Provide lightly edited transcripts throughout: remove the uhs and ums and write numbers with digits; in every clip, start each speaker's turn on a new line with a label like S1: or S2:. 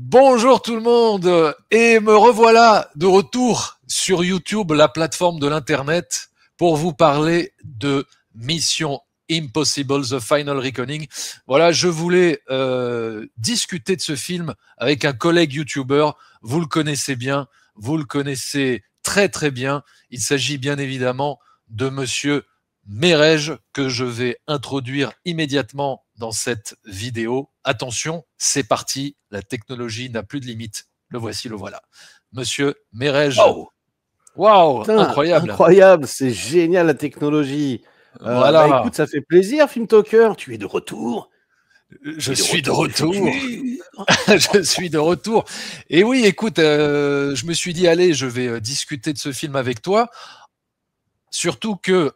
S1: Bonjour tout le monde et me revoilà de retour sur YouTube, la plateforme de l'internet, pour vous parler de Mission Impossible, The Final Reckoning. Voilà, je voulais discuter de ce film avec un collègue YouTuber. Vous le connaissez bien, vous le connaissez très très bien. Il s'agit bien évidemment de Monsieur Merege, que je vais introduire immédiatement dans cette vidéo. Attention, c'est parti, la technologie n'a plus de limite. Le voici, le voilà. Monsieur Merege.
S2: Waouh,
S1: Waouh,
S2: putain,
S1: incroyable.
S2: incroyable, c'est génial la technologie. Bah
S1: Voilà,
S2: écoute, ça fait plaisir, Film Talker. Tu es de retour.
S1: je
S2: Tu es de
S1: suis de
S2: retour du
S1: retour.
S2: futur.
S1: Je suis de retour. Et oui, écoute, je me suis dit, allez, je vais discuter de ce film avec toi. Surtout que,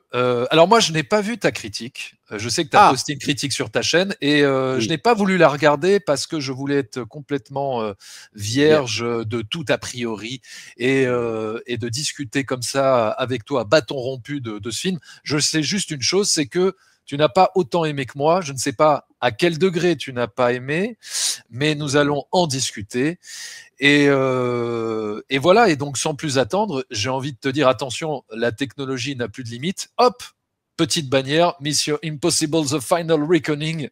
S1: alors moi je n'ai pas vu ta critique. Je sais que tu as
S2: Ah,
S1: posté une critique sur ta chaîne et je
S2: oui,
S1: n'ai pas voulu la regarder parce que je voulais être complètement vierge
S2: vierge.
S1: de tout a priori et de discuter comme ça avec toi à bâton rompu de ce film. Je sais juste une chose, c'est que tu n'as pas autant aimé que moi. Je ne sais pas à quel degré tu n'as pas aimé, mais nous allons en discuter. Et voilà, et donc sans plus attendre, j'ai envie de te dire, attention, la technologie n'a plus de limite. Hop, petite bannière, Mission Impossible The Final Reckoning.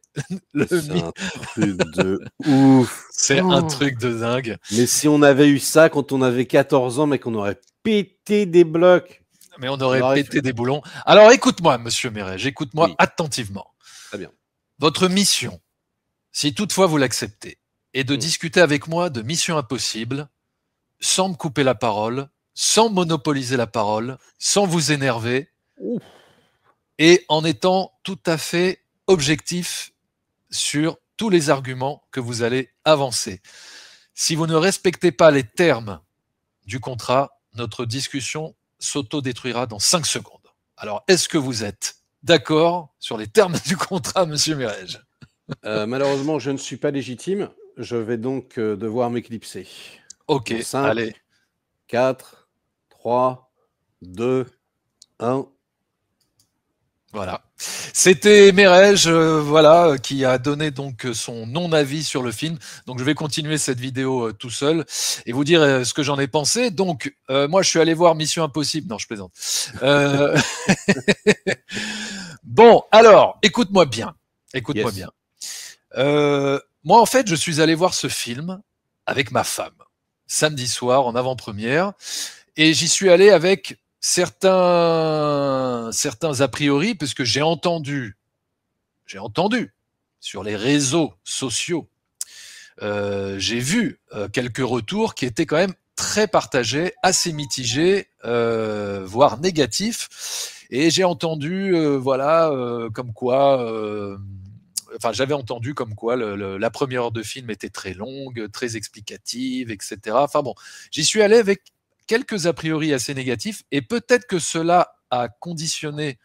S2: C'est un truc de ouf.
S1: C'est un
S2: Oh.
S1: truc de dingue.
S2: Mais si on avait eu ça quand on avait 14 ans, mec, on aurait pété des blocs.
S1: Mais on
S2: On
S1: aurait
S2: aurait
S1: pété
S2: fait...
S1: des boulons. Alors écoute-moi, monsieur Méret, écoute-moi
S2: Oui,
S1: attentivement.
S2: très bien.
S1: Votre mission, si toutefois vous l'acceptez, est de
S2: Mm.
S1: discuter avec moi de Mission Impossible, sans me couper la parole, sans monopoliser la parole, sans vous énerver,
S2: Ouf.
S1: et en étant tout à fait objectif sur tous les arguments que vous allez avancer. Si vous ne respectez pas les termes du contrat, notre discussion s'autodétruira dans 5 secondes. Alors, est-ce que vous êtes d'accord sur les termes du contrat, monsieur Mirège?
S2: Malheureusement, je ne suis pas légitime. Je vais donc devoir m'éclipser.
S1: Ok,
S2: Dans 5,
S1: allez.
S2: 4, 3, 2, 1.
S1: Voilà. C'était Merej, voilà, qui a donné donc son non-avis sur le film. Donc je vais continuer cette vidéo tout seul et vous dire ce que j'en ai pensé. Donc moi je suis allé voir Mission Impossible. Non, je plaisante. Euh, bon, alors, écoute-moi bien. Écoute-moi
S2: Yes.
S1: bien. Moi en fait, je suis allé voir ce film avec ma femme samedi soir en avant-première et j'y suis allé avec certains a priori, puisque j'ai entendu sur les réseaux sociaux, j'ai vu quelques retours qui étaient quand même très partagés, assez mitigés, voire négatifs. Et j'ai entendu, voilà, comme quoi, enfin, j'avais entendu comme quoi la première heure de film était très longue, très explicative, etc. Enfin bon, j'y suis allé avec quelques a priori assez négatifs, et peut-être que cela a conditionné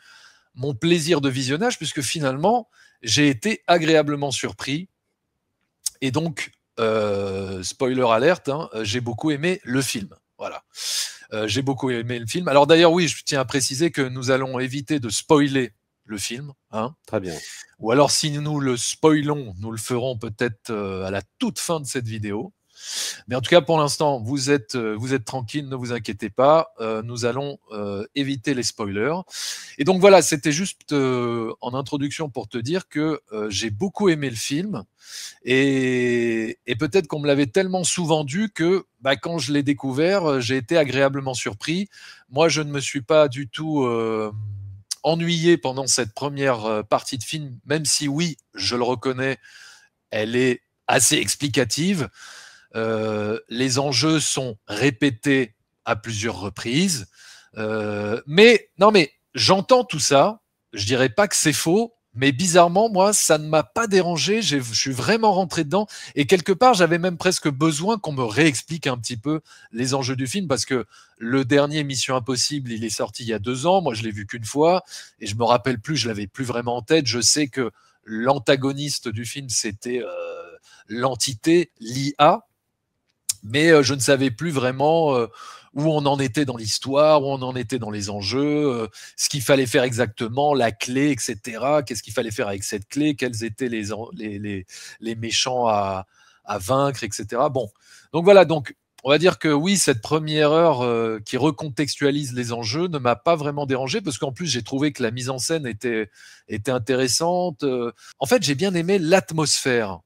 S1: mon plaisir de visionnage, puisque finalement, j'ai été agréablement surpris. Et donc, spoiler alerte, hein, j'ai beaucoup aimé le film. Voilà. J'ai beaucoup aimé le film. Alors d'ailleurs, oui, je tiens à préciser que nous allons éviter de spoiler le film. Hein.
S2: Très bien.
S1: Ou alors, si nous le spoilons, nous le ferons peut-être à la toute fin de cette vidéo. Mais en tout cas, pour l'instant, vous êtes tranquille, ne vous inquiétez pas. Nous allons éviter les spoilers. Et donc voilà, c'était juste en introduction pour te dire que j'ai beaucoup aimé le film. Et peut-être qu'on me l'avait tellement sous-vendu que bah, quand je l'ai découvert, j'ai été agréablement surpris. Moi, je ne me suis pas du tout ennuyé pendant cette première partie de film, même si oui, je le reconnais, elle est assez explicative. Les enjeux sont répétés à plusieurs reprises. Mais non, mais j'entends tout ça. Je dirais pas que c'est faux, mais bizarrement, moi, ça ne m'a pas dérangé. Je suis vraiment rentré dedans. Et quelque part, j'avais même presque besoin qu'on me réexplique un petit peu les enjeux du film, parce que le dernier Mission Impossible, il est sorti il y a 2 ans. Moi, je l'ai vu qu'une fois et je me rappelle plus. Je l'avais plus vraiment en tête. Je sais que l'antagoniste du film, c'était l'entité, l'IA, mais je ne savais plus vraiment où on en était dans l'histoire, où on en était dans les enjeux, ce qu'il fallait faire exactement, la clé, etc. Qu'est-ce qu'il fallait faire avec cette clé, quels étaient les méchants à à vaincre, etc. Bon, donc voilà, donc on va dire que oui, cette première heure qui recontextualise les enjeux ne m'a pas vraiment dérangé parce qu'en plus j'ai trouvé que la mise en scène était intéressante. En fait, j'ai bien aimé l'atmosphère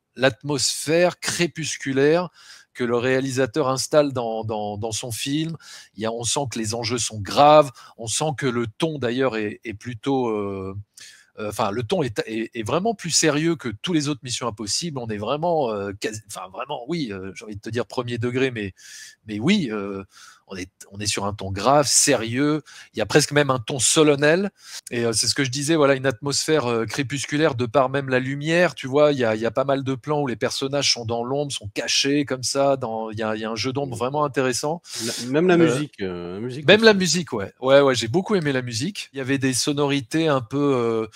S1: crépusculaire que le réalisateur installe dans son film. On sent que les enjeux sont graves, on sent que le ton d'ailleurs est plutôt enfin, le ton est vraiment plus sérieux que tous les autres Missions Impossibles. On est vraiment, vraiment, oui, j'ai envie de te dire premier degré, mais oui, on est sur un ton grave, sérieux. Il y a presque même un ton solennel. Et c'est ce que je disais, voilà, une atmosphère crépusculaire de par même la lumière. Tu vois, il y a pas mal de plans où les personnages sont dans l'ombre, sont cachés comme ça. Il y a un jeu d'ombre vraiment intéressant.
S2: Même la musique.
S1: Même la musique, ouais. Ouais, j'ai beaucoup aimé la musique. Il y avait des sonorités un peu,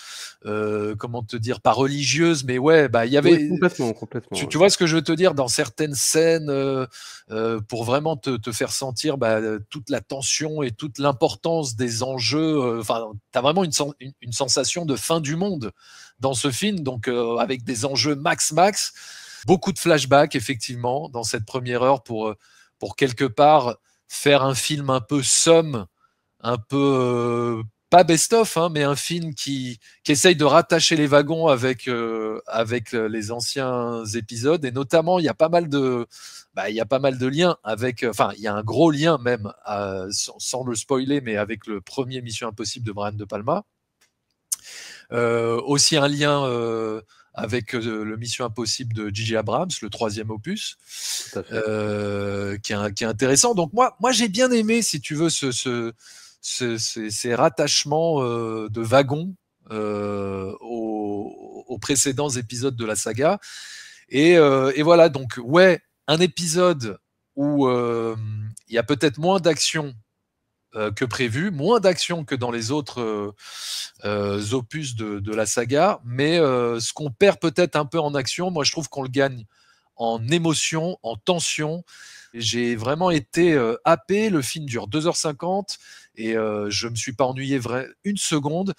S1: comment te dire, pas religieuses, mais ouais, bah il y avait.
S2: Oui, complètement.
S1: Tu vois ce que je veux te dire dans certaines scènes pour vraiment te faire sentir toute la tension et toute l'importance des enjeux. Enfin, t'as vraiment une sensation de fin du monde dans ce film, donc avec des enjeux max. Beaucoup de flashbacks effectivement dans cette première heure pour quelque part faire un film un peu somme, un peu pas best-of, hein, mais un film qui essaye de rattacher les wagons avec les anciens épisodes. Et notamment, il y a pas mal de liens avec, enfin, il y a un gros lien même, sans le spoiler, mais avec le premier Mission Impossible de Brian De Palma. Aussi un lien avec le Mission Impossible de J.J. Abrams, le 3e opus, qui est intéressant. Donc moi j'ai bien aimé, si tu veux, ces rattachements de wagons aux précédents épisodes de la saga. Et voilà, donc ouais, un épisode où il y a peut-être moins d'action que prévu, moins d'action que dans les autres opus de la saga, mais ce qu'on perd peut-être un peu en action, moi je trouve qu'on le gagne en émotion, en tension. J'ai vraiment été happé, le film dure 2h50 et je me suis pas ennuyé une seconde.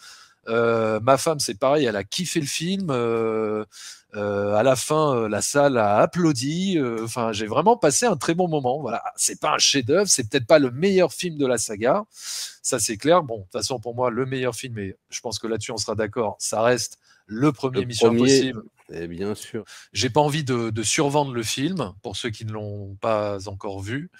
S1: Ma femme, c'est pareil, elle a kiffé le film. À la fin, la salle a applaudi. Enfin, j'ai vraiment passé un très bon moment. Voilà, c'est pas un chef-d'œuvre, c'est peut-être pas le meilleur film de la saga, ça c'est clair. Bon, de toute façon, pour moi, le meilleur film, et je pense que là-dessus on sera d'accord, ça reste le premier Mission Impossible.
S2: Et bien sûr.
S1: J'ai pas envie de survendre le film pour ceux qui ne l'ont pas encore vu.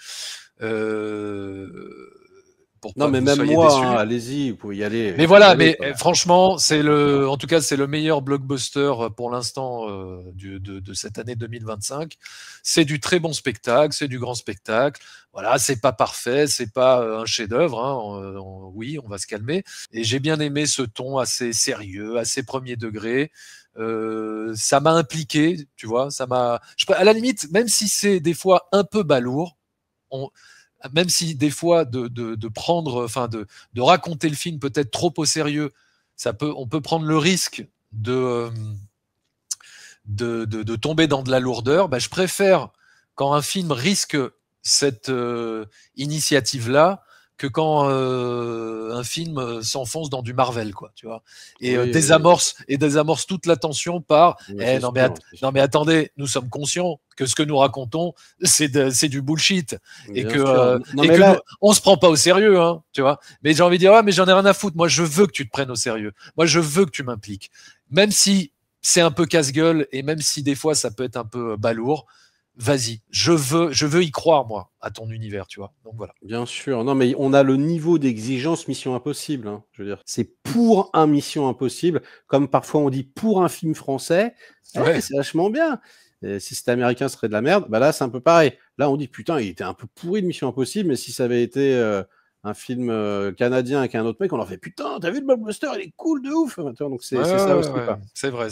S2: Non, mais même moi, allez-y, vous pouvez y aller.
S1: Mais voilà, mais franchement, en tout cas, c'est le meilleur blockbuster pour l'instant de cette année 2025. C'est du très bon spectacle, c'est du grand spectacle. Voilà, c'est pas parfait, c'est pas un chef-d'œuvre. Hein, oui, on va se calmer. Et j'ai bien aimé ce ton assez sérieux, assez premier degré. Ça m'a impliqué, tu vois. À la limite, même si c'est des fois un peu balourd, même si des fois de prendre, enfin de raconter le film peut-être trop au sérieux, on peut prendre le risque de tomber dans de la lourdeur. Je préfère quand un film risque cette initiative-là que quand un film s'enfonce dans du Marvel, quoi, tu vois, et désamorce toute la tension par non mais attendez, nous sommes conscients que ce que nous racontons c'est du bullshit et que on se prend pas au sérieux, hein, tu vois. Mais j'ai envie de dire mais j'en ai rien à foutre, moi je veux que tu te prennes au sérieux, moi je veux que tu m'impliques, même si c'est un peu casse-gueule et même si des fois ça peut être un peu balourd. Vas-y, je veux y croire, moi, à ton univers, tu vois. Donc voilà.
S2: Bien sûr. Non, mais on a le niveau d'exigence Mission Impossible. Hein. Je veux dire, c'est pour un Mission Impossible, comme parfois on dit pour un film français. C'est vachement bien. Et si c'était américain, ce serait de la merde. Là, c'est un peu pareil. Là, on dit putain, il était un peu pourri de Mission Impossible, mais si ça avait été un film canadien avec un autre mec, on leur fait putain, t'as vu le blockbuster, il est cool de ouf. Donc c'est ça aussi.
S1: C'est vrai.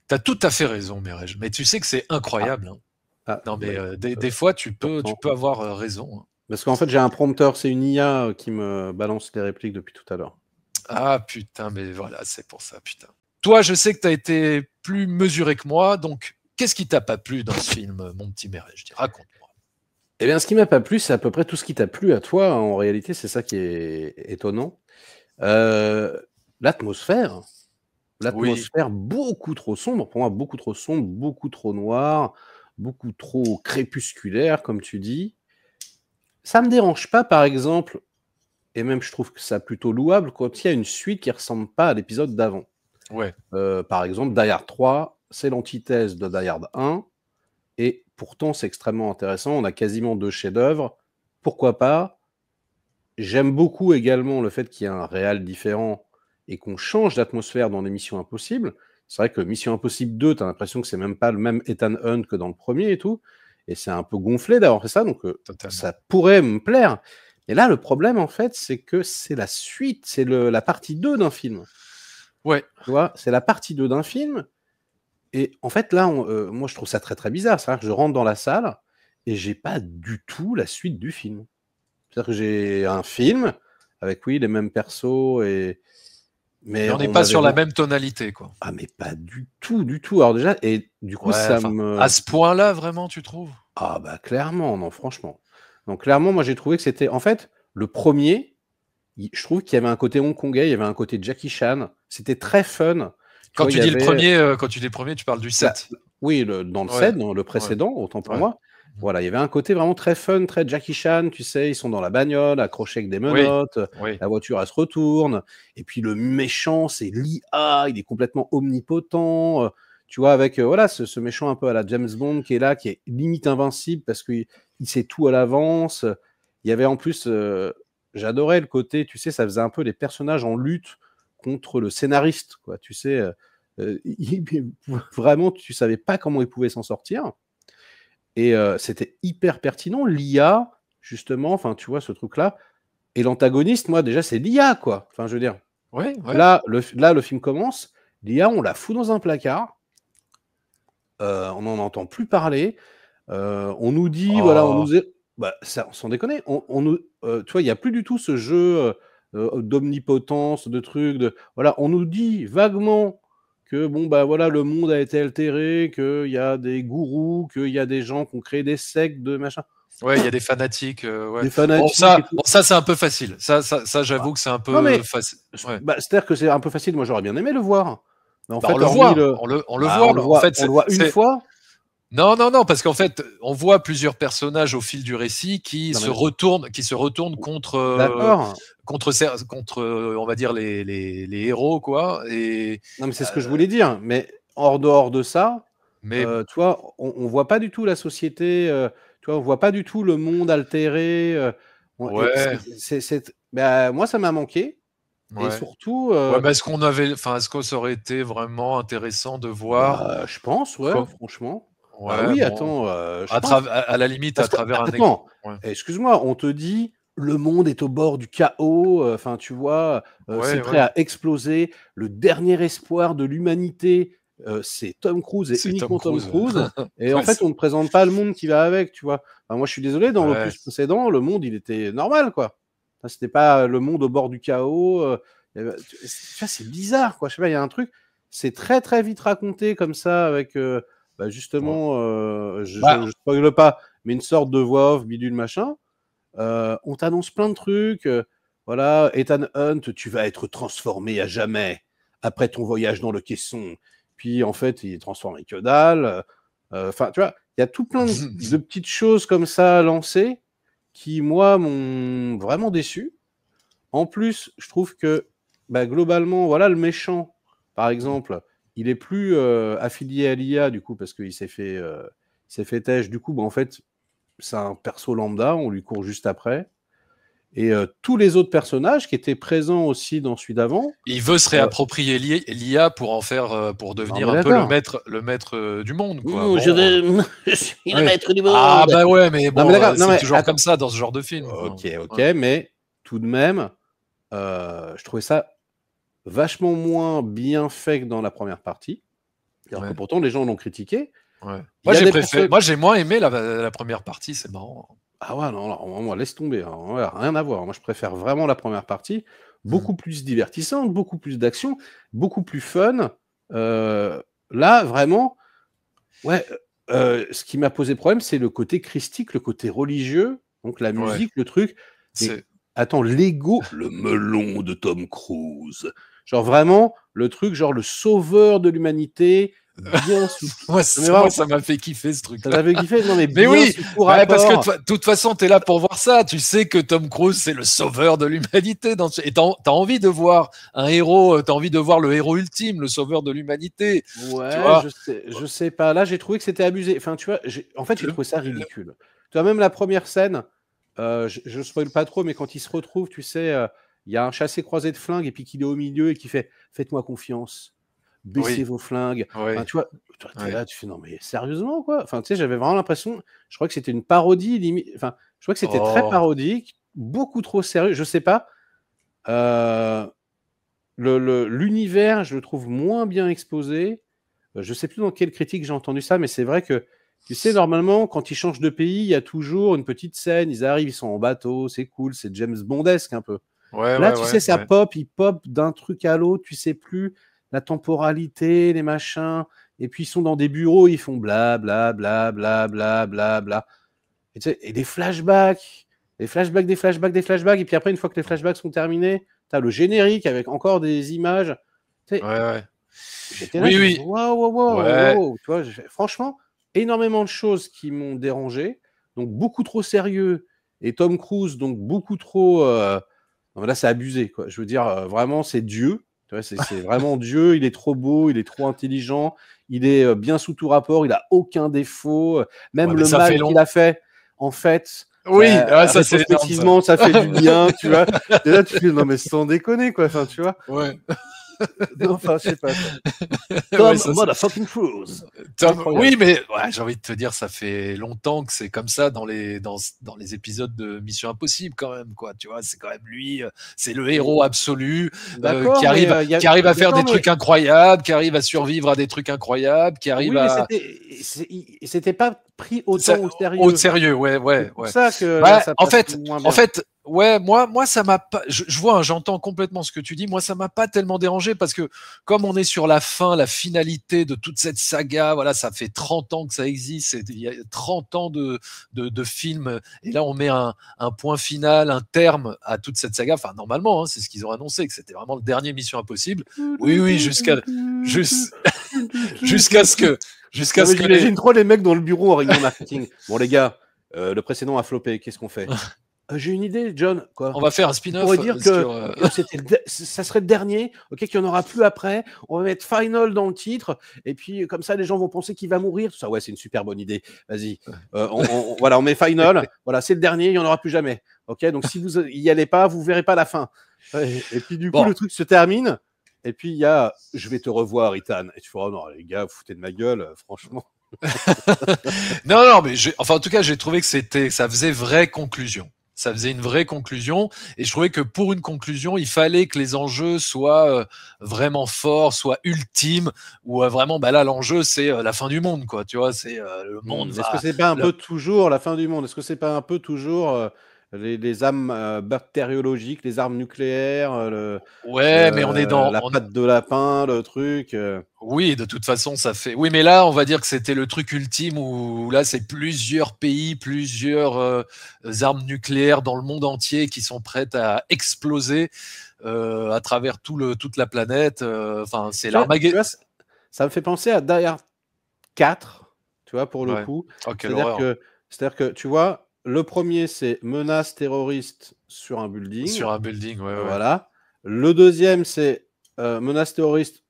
S1: T'as tout à fait raison, Mireille. Mais tu sais que c'est incroyable. Non, mais des fois, tu peux avoir raison. Hein.
S2: Parce qu'en fait, j'ai un prompteur, c'est une IA qui me balance les répliques depuis tout à l'heure.
S1: Ah putain, mais voilà, c'est pour ça, putain. Toi, je sais que t'as été plus mesuré que moi, donc qu'est-ce qui t'a pas plu dans ce film, mon petit Mireille? Raconte-moi.
S2: Eh bien, ce qui m'a pas plu, c'est à peu près tout ce qui t'a plu à toi. En réalité, c'est ça qui est étonnant. L'atmosphère. l'atmosphère beaucoup trop sombre, pour moi, beaucoup trop sombre, beaucoup trop noir, beaucoup trop crépusculaire, comme tu dis. Ça me dérange pas, par exemple, et même je trouve que ça plutôt louable, quand il y a une suite qui ressemble pas à l'épisode d'avant.
S1: Ouais.
S2: Par exemple, Die Hard 3, c'est l'antithèse de Die Hard 1, et pourtant c'est extrêmement intéressant, on a quasiment 2 chefs-d'œuvre. Pourquoi pas? J'aime beaucoup également le fait qu'il y ait un réal différent et qu'on change d'atmosphère dans les Missions Impossibles. C'est vrai que Mission Impossible 2, tu as l'impression que c'est même pas le même Ethan Hunt que dans le premier et tout, et c'est un peu gonflé d'avoir fait ça, donc ça pourrait me plaire. Et là, le problème, en fait, c'est que c'est la suite, c'est la partie 2 d'un film.
S1: Ouais.
S2: Tu vois, c'est la partie 2 d'un film, et en fait, là, moi, je trouve ça très, très bizarre. C'est-à-dire que je rentre dans la salle, et j'ai pas du tout la suite du film. C'est-à-dire que j'ai un film avec, oui, les mêmes persos, mais
S1: on n'est pas sur la même tonalité, quoi.
S2: Ah, mais pas du tout, du tout. Alors déjà, et du coup, ça me...
S1: À ce point-là, vraiment, tu trouves?
S2: Ah bah clairement, non, franchement. Donc clairement, moi, j'ai trouvé que c'était... En fait, le premier, je trouve qu'il y avait un côté hongkongais, il y avait un côté Jackie Chan. C'était très fun.
S1: Quand tu dis le premier, quand tu dis le premier, tu parles du 7.
S2: Oui, dans le 7, dans le précédent, autant pour moi. Voilà, il y avait un côté vraiment très fun, très Jackie Chan, tu sais, ils sont dans la bagnole, accrochés avec des menottes, la voiture, elle se retourne, et puis le méchant, c'est l'IA, il est complètement omnipotent, tu vois, avec voilà, ce méchant un peu à la James Bond qui est là, qui est limite invincible parce qu'il sait tout à l'avance. Il y avait en plus, j'adorais le côté, tu sais, ça faisait un peu les personnages en lutte contre le scénariste, quoi, tu sais, vraiment, tu savais pas comment il pouvait s'en sortir. Et c'était hyper pertinent. L'IA, justement, enfin, tu vois, ce truc-là. Et l'antagoniste, moi, déjà, c'est l'IA, quoi. Enfin, je veux dire. Là, le film commence. L'IA, on la fout dans un placard. On n'en entend plus parler. On nous dit, voilà, on nous est... Bah, ça, sans déconner. Tu vois, il n'y a plus du tout ce jeu d'omnipotence, de trucs. Voilà, on nous dit vaguement que bon bah voilà, le monde a été altéré, qu'il y a des gourous, qu'il y a des gens qui ont créé des sectes de machin.
S1: Ouais, il y a des fanatiques.
S2: Des fanatiques.
S1: Bon, ça c'est un peu facile. Ça j'avoue que c'est un peu facile.
S2: Bah, c'est-à-dire que c'est un peu facile. Moi, j'aurais bien aimé le voir. Mais en fait,
S1: on le voit. On le voit. En fait,
S2: on le voit une fois.
S1: Non, parce qu'en fait, on voit plusieurs personnages au fil du récit qui se retournent contre, on va dire, les héros, quoi. Et,
S2: non, mais c'est ce que je voulais dire. Mais en dehors de ça, tu vois, on voit pas du tout la société, tu vois, on voit pas du tout le monde altéré. Bah, moi, ça m'a manqué. Et surtout...
S1: est-ce que ça aurait été vraiment intéressant de voir?
S2: Bah, je pense, franchement.
S1: Ouais,
S2: oui,
S1: bon.
S2: attends.
S1: À la limite, à travers un
S2: écran. Excuse-moi, on te dit le monde est au bord du chaos. Enfin, tu vois, c'est prêt à exploser. Le dernier espoir de l'humanité, c'est Tom Cruise et uniquement Tom Cruise. Et en fait, on ne présente pas le monde qui va avec, tu vois. Enfin, moi, je suis désolé, dans l'opus précédent, le monde, il était normal, quoi. Enfin, c'était pas le monde au bord du chaos. C'est bizarre, quoi. Je sais pas, il y a un truc. C'est très, très vite raconté comme ça, avec... Bah justement, je spoil pas, mais une sorte de voix off, bidule machin. On t'annonce plein de trucs. Voilà, Ethan Hunt, tu vas être transformé à jamais après ton voyage dans le caisson. Puis en fait, il est transformé que dalle. Enfin, tu vois, il y a tout plein de petites choses comme ça lancées qui, moi, m'ont vraiment déçu. En plus, je trouve que bah, globalement, voilà, le méchant, par exemple, il est plus affilié à l'IA, du coup, parce qu'il s'est fait têche. Du coup, bah, en fait, c'est un perso lambda, on lui court juste après. Et tous les autres personnages qui étaient présents aussi dans celui d'avant.
S1: Il veut se réapproprier l'IA pour en faire, pour devenir un peu le maître du monde, quoi.
S2: Bon. Je suis le maître du monde.
S1: Ah bah ouais, mais bon, c'est toujours comme ça dans ce genre de film.
S2: Ok, mais tout de même, je trouvais ça vachement moins bien fait que dans la première partie. Alors que pourtant, les gens l'ont critiqué.
S1: Moi, j'ai moins aimé la première partie, c'est marrant.
S2: Ah ouais, non, laisse tomber. Hein. Rien à voir. Moi, je préfère vraiment la première partie. Beaucoup plus divertissante, beaucoup plus d'action, beaucoup plus fun. Là, vraiment, ce qui m'a posé problème, c'est le côté christique, le côté religieux. Donc la musique, le truc. Attends, l'ego, le melon de Tom Cruise. Genre vraiment, le truc, genre le sauveur de l'humanité, bien sous...
S1: moi, ça m'a fait kiffer ce truc-là.
S2: Ça t'avait kiffé? Non, mais
S1: Mais oui,
S2: sous tout rapport.
S1: parce que de toute façon, tu es là pour voir ça. Tu sais que Tom Cruise, c'est le sauveur de l'humanité. Et t'as envie de voir un héros, t'as envie de voir le héros ultime, le sauveur de l'humanité.
S2: Ouais,
S1: tu vois
S2: je sais pas. Là, j'ai trouvé que c'était abusé. Enfin, tu vois, en fait, j'ai trouvé ça ridicule. Tu vois, même la première scène, je spoil pas trop, mais quand il se retrouve, tu sais, il y a un chassé-croisé de flingues et puis qu'il est au milieu et qui fait « Faites-moi confiance, baissez vos flingues ». Enfin, tu vois, t'es là, tu fais « Non, mais sérieusement, quoi ?» Enfin, tu sais, j'avais vraiment l'impression, je crois que c'était une parodie, limite. Enfin, je crois que c'était très parodique, beaucoup trop sérieux, je sais pas. L'univers, je le trouve moins bien exposé. Je sais plus dans quelle critique j'ai entendu ça, mais c'est vrai que, tu sais, normalement, quand ils changent de pays, il y a toujours une petite scène, ils arrivent, ils sont en bateau, c'est cool, c'est James Bondesque un peu. Là, tu sais, ça pop, il pop d'un truc à l'autre, tu sais plus la temporalité, les machins, et puis ils sont dans des bureaux, ils font bla bla bla bla bla bla bla. Et, tu sais, et des flashbacks, des flashbacks, des flashbacks, des flashbacks, et puis après, une fois que les flashbacks sont terminés, t'as le générique avec encore des images. Tu sais, j'étais là,
S1: oui.
S2: Wow. Tu vois, franchement, énormément de choses qui m'ont dérangé. Donc, beaucoup trop sérieux. Et Tom Cruise, donc beaucoup trop... Non, mais là, c'est abusé, quoi. Je veux dire, vraiment, c'est Dieu. Tu vois, c'est vraiment Dieu. Il est trop beau, il est trop intelligent. Il est bien sous tout rapport. Il a aucun défaut. Même le mal qu'il a fait, en fait...
S1: Oui, ça c'est
S2: énorme, ça fait du bien, tu vois. Et là, tu fais, non, mais sans déconner, quoi. Enfin, tu vois.
S1: Ouais.
S2: Non, enfin, je sais pas. Tom motherfucking Cruise.
S1: Oui, mais j'ai envie de te dire, ça fait longtemps que c'est comme ça dans les épisodes de Mission Impossible quand même, quoi. Tu vois, c'est quand même lui, c'est le héros absolu qui arrive à faire des trucs incroyables, qui arrive à survivre à des trucs incroyables, qui arrive à.
S2: C'était pas pris autant au sérieux.
S1: Au sérieux, ouais.
S2: C'est pour ça que ça
S1: en fait, ouais, moi ça m'a pas. Je vois, j'entends complètement ce que tu dis. Moi, ça m'a pas tellement dérangé parce que comme on est sur la finalité de toute cette saga, voilà, ça fait 30 ans que ça existe, il y a 30 ans de films, et là on met un point final, un terme à toute cette saga. Enfin, normalement, hein, c'est ce qu'ils ont annoncé, que c'était vraiment le dernier Mission Impossible. Oui, jusqu'à ce que.
S2: J'imagine trop les mecs dans le bureau en réunion marketing. Bon, les gars, le précédent a floppé, qu'est-ce qu'on fait? J'ai une idée, John. Quoi?
S1: On va faire un spin-off.
S2: On pourrait dire que ça serait le dernier, qu'il n'y en aura plus après. On va mettre Final dans le titre, et puis comme ça, les gens vont penser qu'il va mourir. Tout ça, ouais, c'est une super bonne idée. Vas-y. Voilà, on met Final. Voilà, c'est le dernier, il n'y en aura plus jamais. Ok, donc si vous y allez pas, vous verrez pas la fin. Et puis du coup, le truc se termine. Et puis il y a « Je vais te revoir, Ethan ». Et tu feras « Oh non, les gars, vous foutez de ma gueule, franchement ».
S1: non, mais en tout cas, j'ai trouvé que ça faisait vraie conclusion. Ça faisait une vraie conclusion, et je trouvais que pour une conclusion, il fallait que les enjeux soient vraiment forts, soient ultimes, ou vraiment, là, l'enjeu, c'est la fin du monde, quoi. Tu vois, c'est le monde.
S2: Est-ce que c'est pas un peu toujours la fin du monde? Est-ce que c'est pas un peu toujours les armes bactériologiques, les armes nucléaires,
S1: mais on est dans
S2: la patte de lapin, le truc.
S1: Oui, de toute façon, ça fait. Oui, mais là, on va dire que c'était le truc ultime où là, c'est plusieurs pays, plusieurs armes nucléaires dans le monde entier qui sont prêtes à exploser à travers toute la planète. Enfin, c'est l'Armageddon.
S2: Ça me fait penser à Die Hard 4, tu vois, pour le coup. C'est-à-dire que, tu vois, le premier, c'est menace terroriste sur un building.
S1: Sur un building,
S2: voilà. Le deuxième, c'est menace terroriste,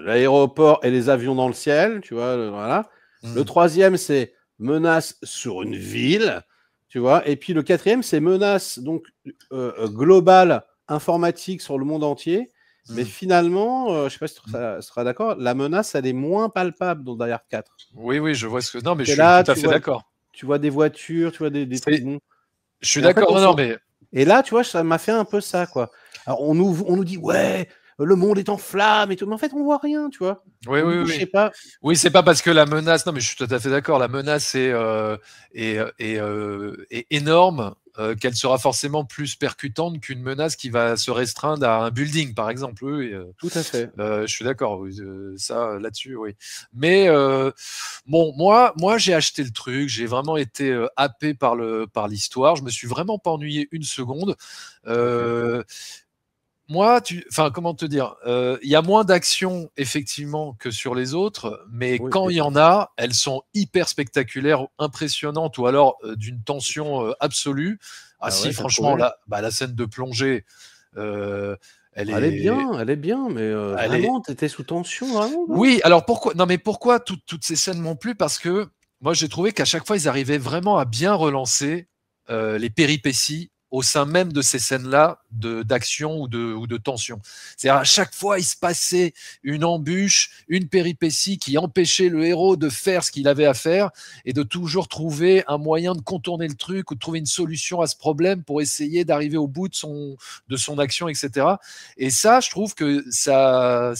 S2: l'aéroport et les avions dans le ciel, tu vois, voilà. Le troisième, c'est menace sur une ville, tu vois. Et puis le quatrième, c'est menace donc globale informatique sur le monde entier. Mais finalement, je ne sais pas si tu seras d'accord, la menace, elle est moins palpable dans Die Hard 4.
S1: Oui, je vois ce que. Non, mais je suis tout à fait d'accord.
S2: Tu vois des voitures, tu vois des trucs bons.
S1: Je suis d'accord, mais.
S2: Et là, tu vois, ça m'a fait un peu ça, quoi. Alors, on nous dit, ouais, le monde est en flammes et tout, mais en fait, on voit rien, tu vois.
S1: Oui.
S2: Je sais pas.
S1: Oui, c'est pas parce que la menace. Non, mais je suis tout à fait d'accord. La menace est énorme. Qu'elle sera forcément plus percutante qu'une menace qui va se restreindre à un building, par exemple.
S2: Tout à fait.
S1: Je suis d'accord, ça là-dessus, oui. Mais moi, j'ai acheté le truc, j'ai vraiment été happé par l'histoire. Je me suis vraiment pas ennuyé une seconde. moi, enfin, comment te dire, il y a moins d'action effectivement que sur les autres, mais
S2: Oui,
S1: quand
S2: mais
S1: il y en a, elles sont hyper spectaculaires, impressionnantes, ou alors d'une tension absolue. Ah
S2: ah
S1: si,
S2: ouais, t'as
S1: franchement,
S2: trouvé?
S1: la scène de plongée, euh, elle
S2: Elle est bien, mais
S1: elle est.
S2: vraiment, t'étais sous tension, vraiment, toi?
S1: Oui, alors pourquoi? Non, mais pourquoi toutes ces scènes m'ont plu? Parce que moi, j'ai trouvé qu'à chaque fois, ils arrivaient vraiment à bien relancer les péripéties au sein même de ces scènes-là d'action ou de tension. C'est-à-dire à chaque fois, il se passait une embûche, une péripétie qui empêchait le héros de faire ce qu'il avait à faire et de toujours trouver un moyen de contourner le truc ou de trouver une solution à ce problème pour essayer d'arriver au bout de son action, etc. Et ça, je trouve que ça,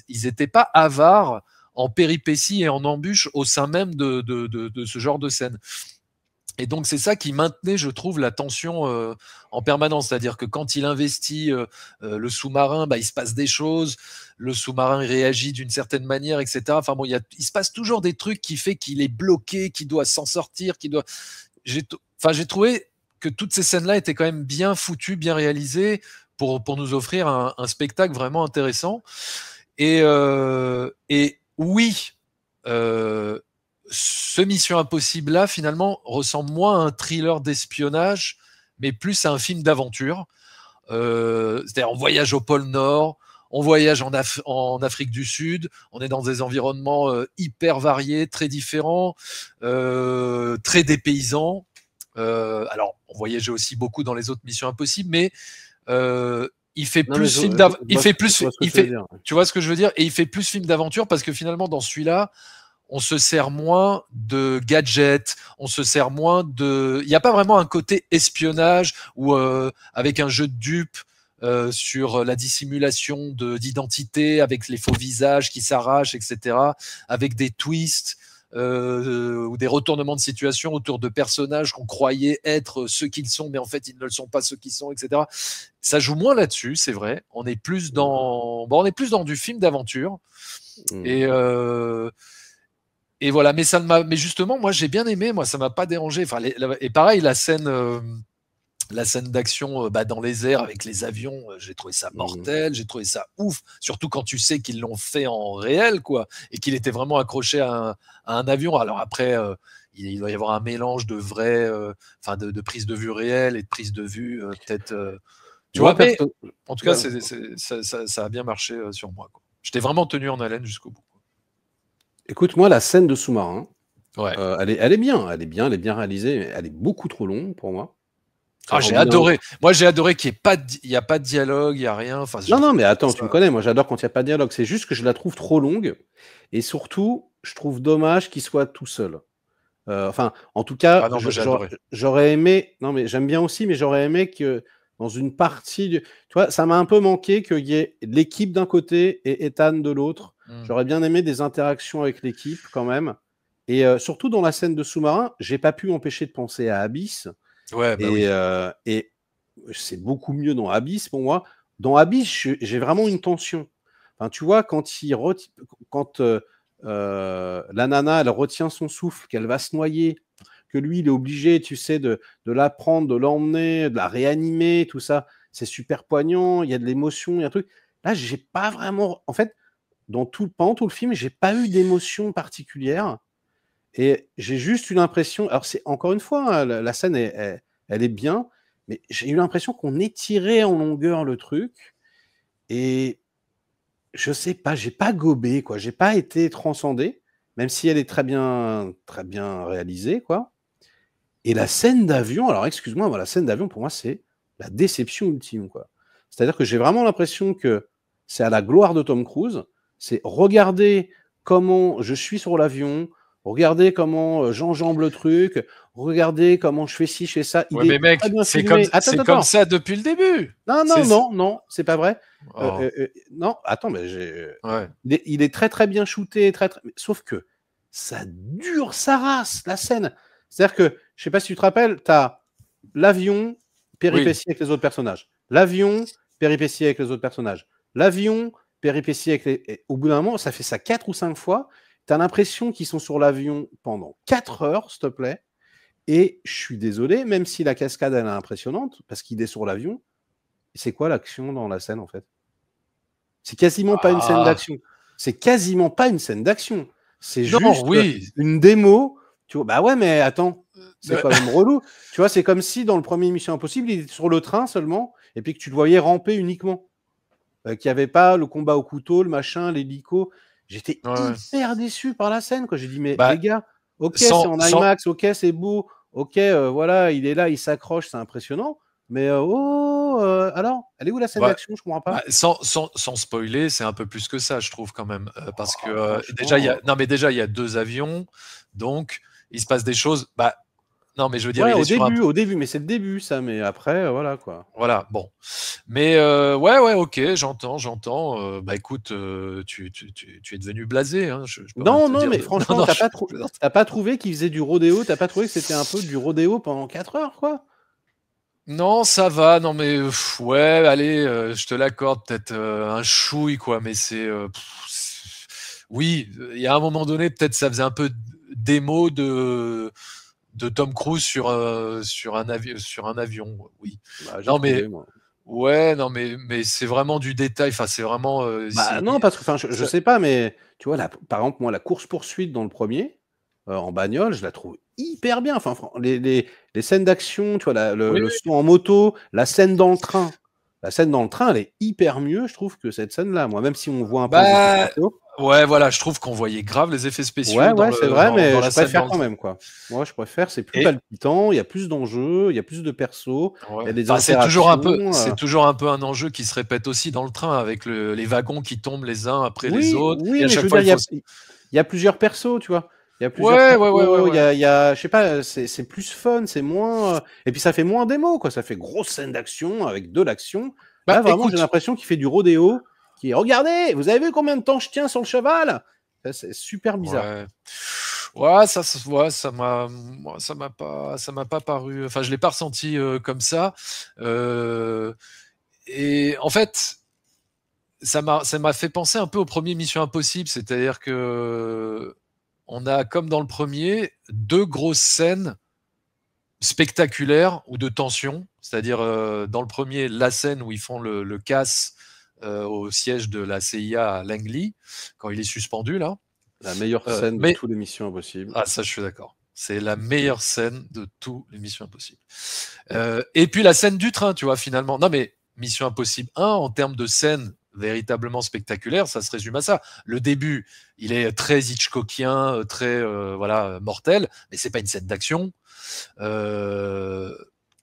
S1: ils étaient pas avares en péripéties et en embûches au sein même de ce genre de scène. Et donc c'est ça qui maintenait, je trouve, la tension en permanence. C'est-à-dire que quand il investit le sous-marin, bah, il se passe des choses, le sous-marin réagit d'une certaine manière, etc. Enfin bon, il se passe toujours des trucs qui fait qu'il est bloqué, qu'il doit s'en sortir, qu'il doit. J'ai trouvé que toutes ces scènes-là étaient quand même bien foutues, bien réalisées pour nous offrir un spectacle vraiment intéressant. Et oui, euh, ce Mission Impossible là, finalement, ressemble moins à un thriller d'espionnage, mais plus à un film d'aventure. C'est-à-dire, on voyage au pôle Nord, on voyage en Afrique du Sud, on est dans des environnements hyper variés, très différents, très dépaysants. Alors, on voyageait aussi beaucoup dans les autres Missions Impossibles, mais euh, il fait
S2: Non, mais
S1: plus film il fait
S2: je
S1: plus,
S2: vois ce que
S1: il
S2: tu veux
S1: fait,
S2: dire.
S1: tu vois ce que je veux dire, et il fait plus film d'aventure parce que finalement dans celui-là, on se sert moins de gadgets, on se sert moins de, il n'y a pas vraiment un côté espionnage ou avec un jeu de dupes. Sur la dissimulation d'identité avec les faux visages qui s'arrachent, etc., avec des twists ou des retournements de situation autour de personnages qu'on croyait être ceux qu'ils sont, mais en fait ils ne le sont pas ceux qu'ils sont, etc. Ça joue moins là-dessus, c'est vrai. On est plus dans du film d'aventure.
S2: Mmh.
S1: Et, euh, et voilà, mais justement, moi j'ai bien aimé, moi ça m'a pas dérangé. Enfin, et pareil, la scène d'action bah, dans les airs avec les avions, j'ai trouvé ça
S2: Mmh.
S1: mortel, j'ai trouvé ça ouf, surtout quand tu sais qu'ils l'ont fait en réel, quoi, et qu'il était vraiment accroché à un avion. Alors après, il doit y avoir un mélange de vrai, enfin de prise de vue réelle et de prise de vue peut-être, tu
S2: Moi,
S1: vois, mais
S2: perso
S1: en tout cas,
S2: ouais,
S1: ça a bien marché sur moi, quoi. J'étais vraiment tenu en haleine jusqu'au bout.
S2: écoute, moi, la scène de sous-marin,
S1: Ouais.
S2: elle est bien, elle est bien réalisée, mais elle est beaucoup trop longue pour moi.
S1: Ah,
S2: C'est-à-dire, au
S1: j'ai
S2: bout d'un
S1: adoré. Moi, j'ai adoré qu'il n'y ait pas il y a pas de dialogue, il n'y a rien. Enfin,
S2: non, non, mais
S1: j'ai trouvé
S2: attends, tu me
S1: ça.
S2: connais, moi j'adore quand il y a pas de dialogue. C'est juste que je la trouve trop longue et surtout, je trouve dommage qu'il soit tout seul. Enfin, en tout cas,
S1: Ah non, moi j'ai adoré.
S2: j'aurais aimé non, mais j'aime bien aussi, mais j'aurais aimé que dans une partie du tu vois, ça m'a un peu manqué qu'il y ait l'équipe d'un côté et Ethan de l'autre.
S1: Hmm.
S2: J'aurais bien aimé des interactions avec l'équipe quand même et surtout dans la scène de sous-marin, j'ai pas pu m'empêcher de penser à Abyss
S1: Ouais, bah oui.
S2: et c'est beaucoup mieux dans Abyss pour moi. Dans Abyss, j'ai vraiment une tension. Enfin, tu vois, quand la nana, elle retient son souffle, qu'elle va se noyer, que lui, il est obligé, tu sais, de la prendre, de l'emmener, de la réanimer, tout ça. C'est super poignant, il y a de l'émotion, il y a un truc. Là, j'ai pas vraiment. En fait, pendant tout le film, j'ai pas eu d'émotion particulière. Et j'ai juste eu l'impression, alors c'est encore une fois, hein, la scène elle est bien, mais j'ai eu l'impression qu'on étirait en longueur le truc et je sais pas, j'ai pas gobé quoi, j'ai pas été transcendé, même si elle est très bien réalisée quoi. Et la scène d'avion, alors excuse-moi, moi la scène d'avion pour moi c'est la déception ultime quoi. C'est-à-dire que j'ai vraiment l'impression que c'est à la gloire de Tom Cruise, c'est regarder comment je suis sur l'avion, regarder comment j'enjambe le truc, regarder comment je fais ci, je fais ça. Il
S1: Ouais, mais
S2: est très
S1: mec,
S2: bien filmé. Attends,
S1: c'est
S2: attends,
S1: comme
S2: attends.
S1: ça depuis le début.
S2: Non,
S1: C'est,
S2: non, non, non, c'est pas vrai.
S1: oh,
S2: Non, attends, mais
S1: ouais.
S2: il est très très bien shooté, sauf que ça dure sa race, la scène. C'est-à-dire que, je sais pas si tu te rappelles, tu as l'avion,
S1: Oui.
S2: péripétie avec les autres personnages. L'avion, péripétie avec les autres personnages. L'avion, péripétie avec les. Et au bout d'un moment, ça fait ça 4 ou 5 fois. Tu as l'impression qu'ils sont sur l'avion pendant 4 heures, s'il te plaît. Et je suis désolé, même si la cascade elle est impressionnante, parce qu'il est sur l'avion, c'est quoi l'action dans la scène, en fait? C'est quasiment pas une scène d'action. C'est quasiment pas une scène d'action. C'est juste une démo. Tu vois, bah ouais, mais attends, c'est quand même relou. Tu vois, c'est comme si dans le premier Mission Impossible, il était sur le train seulement, et puis que tu le voyais ramper uniquement. Qu'il n'y avait pas le combat au couteau, le machin, l'hélico. J'étais hyper déçu par la scène, quoi. J'ai dit, mais les gars, ok, c'est en IMAX, ok, c'est beau, ok, voilà, il est là, il s'accroche, c'est impressionnant. Mais alors, elle est où la scène d'action? Je comprends pas.
S1: Sans spoiler, c'est un peu plus que ça, je trouve quand même, parce que déjà il y a 2 avions, donc il se passe des choses. Non, mais je veux dire,
S2: ouais, au début, mais c'est le début, ça. Mais après, voilà, quoi.
S1: Voilà, bon. Mais ouais, ok, j'entends. Écoute, tu es devenu blasé. Hein, je peux rien te dire
S2: mais franchement, t'as pas trouvé qu'il faisait du rodéo? T'as pas trouvé que c'était un peu du rodéo pendant 4 heures, quoi?
S1: Non, ça va. Non, mais ouais, allez, je te l'accorde, peut-être un chouille, quoi. Mais oui, il y a un moment donné, peut-être ça faisait un peu démo de Tom Cruise sur un avion. Oui.
S2: Non, mais moi.
S1: Ouais, non, mais c'est vraiment du détail. Enfin, c'est vraiment.
S2: Non, parce que je sais pas, mais tu vois, par exemple, moi, la course-poursuite dans le premier, en bagnole, je la trouve hyper bien. Enfin, les scènes d'action, tu vois, le saut en moto, la scène dans le train. La scène dans le train, elle est hyper mieux, je trouve, que cette scène-là. Moi, même si on voit un peu les effets spéciaux.
S1: Ouais, voilà, je trouve qu'on voyait grave les effets spéciaux.
S2: Ouais, c'est vrai, mais je préfère quand même, quoi. Moi, je préfère, c'est plus palpitant, il y a plus d'enjeux, il y a plus de persos, il y a des interactions.
S1: C'est toujours un peu un enjeu qui se répète aussi dans le train, avec les wagons qui tombent les uns après les autres.
S2: Oui, mais je veux dire, il y a plusieurs persos, tu vois. Il y a plusieurs persos, il y a, je sais pas, c'est plus fun, c'est moins. Et puis ça fait moins démo, quoi. Ça fait grosse scène d'action avec de l'action. Là, vraiment, j'ai l'impression qu'il fait du rodéo. Regardez, vous avez vu combien de temps je tiens sur le cheval? C'est super bizarre.
S1: Ouais, ça m'a pas paru. Enfin, je l'ai pas ressenti comme ça. Et en fait, ça m'a fait penser un peu au premier Mission Impossible, c'est-à-dire que on a, comme dans le premier, 2 grosses scènes spectaculaires ou de tension. C'est-à-dire, dans le premier, la scène où ils font le casse au siège de la CIA à Langley, quand il est suspendu, là.
S2: La meilleure scène de toutes les Missions Impossibles.
S1: Ah, ça, je suis d'accord. C'est la meilleure scène de toutes les Missions Impossibles. Et puis la scène du train, tu vois, finalement. Non, mais Mission Impossible 1, en termes de scène véritablement spectaculaire, ça se résume à ça. Le début, il est très Hitchcockien, très mortel, mais c'est pas une scène d'action.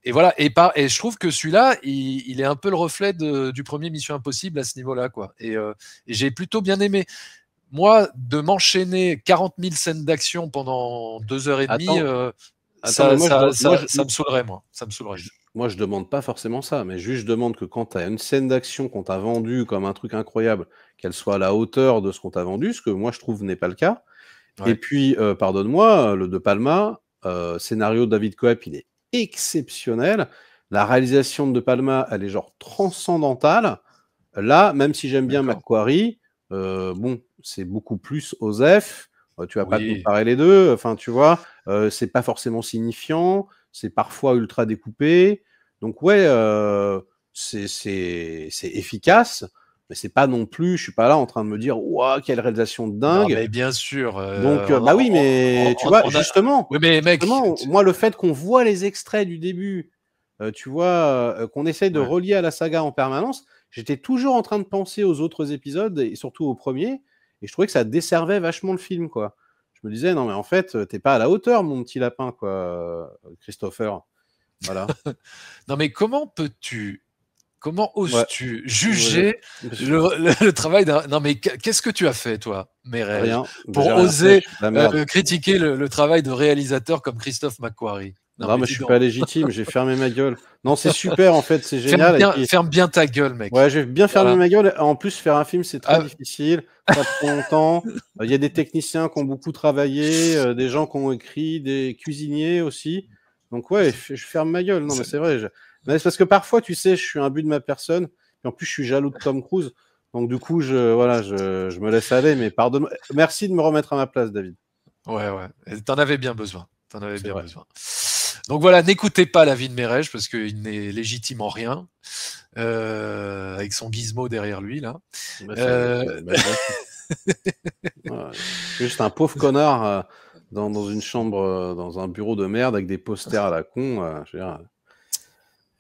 S1: Et voilà. Et je trouve que celui-là, il est un peu le reflet du premier Mission Impossible à ce niveau-là, quoi. Et j'ai plutôt bien aimé. Moi, de m'enchaîner 40 000 scènes d'action pendant 2h30, ça me saoulerait, moi. Ça me saoulerait.
S2: Moi, je demande pas forcément ça, mais juste je demande que quand tu as une scène d'action qu'on t'a vendue comme un truc incroyable, qu'elle soit à la hauteur de ce qu'on t'a vendu, ce que moi je trouve n'est pas le cas. Ouais. Et puis, pardonne-moi, le De Palma, scénario de David Koepp, il est exceptionnel. La réalisation de Palma, elle est genre transcendantale. Là, même si j'aime bien Macquarie, bon, c'est beaucoup plus Osef. Tu vas pas comparer les deux. Enfin, tu vois, c'est pas forcément signifiant. C'est parfois ultra découpé. Donc ouais, c'est efficace, mais c'est pas non plus. Je suis pas là en train de me dire, waouh, quelle réalisation de dingue.
S1: Non, mais bien sûr.
S2: Donc bah oui, mais tu vois, justement. Oui, mais mec, moi, le fait qu'on voit les extraits du début, tu vois, qu'on essaye de relier à la saga en permanence. J'étais toujours en train de penser aux autres épisodes et surtout au premier, et je trouvais que ça desservait vachement le film, quoi. Je me disais, non, mais en fait, t'es pas à la hauteur, mon petit lapin, quoi, Christopher. Voilà.
S1: Non, mais comment oses-tu juger le travail d'un... Non, mais qu'est-ce que tu as fait, toi, Merej,
S2: rien,
S1: pour oser critiquer le travail de réalisateur comme Christophe McQuarrie?
S2: Non, mais je suis pas légitime, j'ai fermé ma gueule. Non, c'est super, en fait, c'est génial.
S1: Ferme bien ta gueule, mec.
S2: Ouais, je vais bien fermer ma gueule. En plus, faire un film, c'est très difficile. Ça prend longtemps. Il y a des techniciens qui ont beaucoup travaillé, des gens qui ont écrit, des cuisiniers aussi. Donc, ouais, je ferme ma gueule. Non, mais c'est vrai. Mais c'est parce que parfois, tu sais, je suis un but de ma personne. Et en plus, je suis jaloux de Tom Cruise. Donc, du coup, je me laisse aller. Mais pardonne. Merci de me remettre à ma place, David.
S1: Ouais. T'en avais bien besoin. Donc voilà, n'écoutez pas l'avis de Merej parce qu'il n'est légitime en rien. avec son gizmo derrière lui là.
S2: Ouais. Juste un pauvre connard dans une chambre, dans un bureau de merde avec des posters à la con. Je veux dire,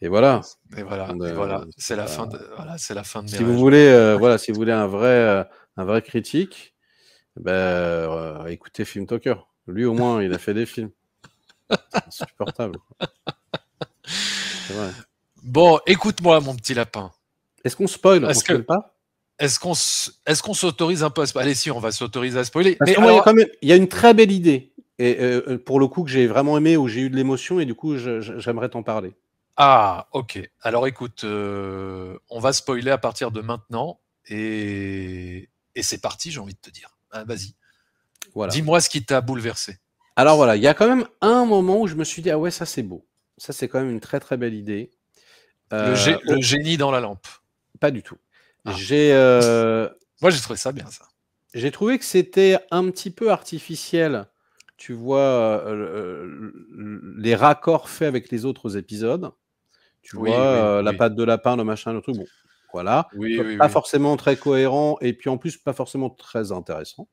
S2: et voilà.
S1: Et voilà, c'est la fin de, voilà, c'est la fin de
S2: si vous voulez, voilà, si vous voulez un vrai critique, écoutez Film Talker. Lui au moins, il a fait des films. C'est insupportable. C'est vrai.
S1: Bon, écoute-moi, mon petit lapin.
S2: Est-ce qu'on spoil? On spoil pas?
S1: Est-ce qu'on s'autorise un peu à spoiler? Allez, si, on va s'autoriser à spoiler.
S2: Parce que moi, il y a une très belle idée, et pour le coup que j'ai vraiment aimé, où j'ai eu de l'émotion, et du coup, j'aimerais t'en parler.
S1: Ah, ok. Alors écoute, on va spoiler à partir de maintenant, et c'est parti, j'ai envie de te dire. Ah, vas-y. Voilà. Dis-moi ce qui t'a bouleversé.
S2: Alors voilà, il y a quand même un moment où je me suis dit, ah ouais, ça c'est beau. Ça, c'est quand même une très très belle idée.
S1: Le génie dans la lampe.
S2: Pas du tout.
S1: Ah. Moi, j'ai trouvé ça bien, ça.
S2: J'ai trouvé que c'était un petit peu artificiel, tu vois, les raccords faits avec les autres épisodes. Tu vois, la patte de lapin, le machin, le truc, bon, voilà. Pas forcément très cohérent, et puis en plus, pas forcément très intéressant.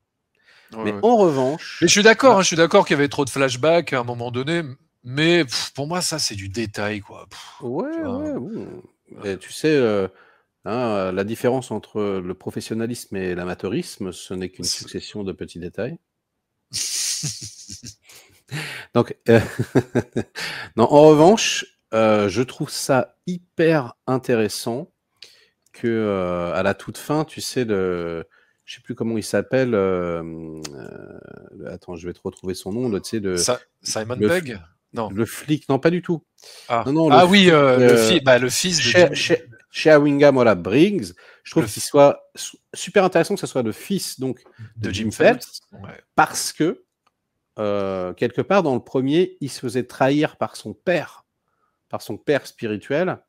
S2: Mais en revanche...
S1: Mais je suis d'accord, je suis d'accord qu'il y avait trop de flashbacks à un moment donné, mais pour moi, ça, c'est du détail, quoi.
S2: Bon. Et tu sais... la différence entre le professionnalisme et l'amateurisme, ce n'est qu'une succession de petits détails. Donc, non, en revanche, je trouve ça hyper intéressant que à la toute fin, tu sais, je sais plus comment il s'appelle. Attends, je vais te retrouver son nom. Tu sais,
S1: Simon Pegg. Non.
S2: Le flic, non, pas du tout.
S1: Ah, non, le fils de
S2: Shawingham, voilà, Briggs. Je trouve qu'il soit super intéressant que ce soit le fils donc de Jim Phelps, parce que quelque part dans le premier, il se faisait trahir par son père spirituel.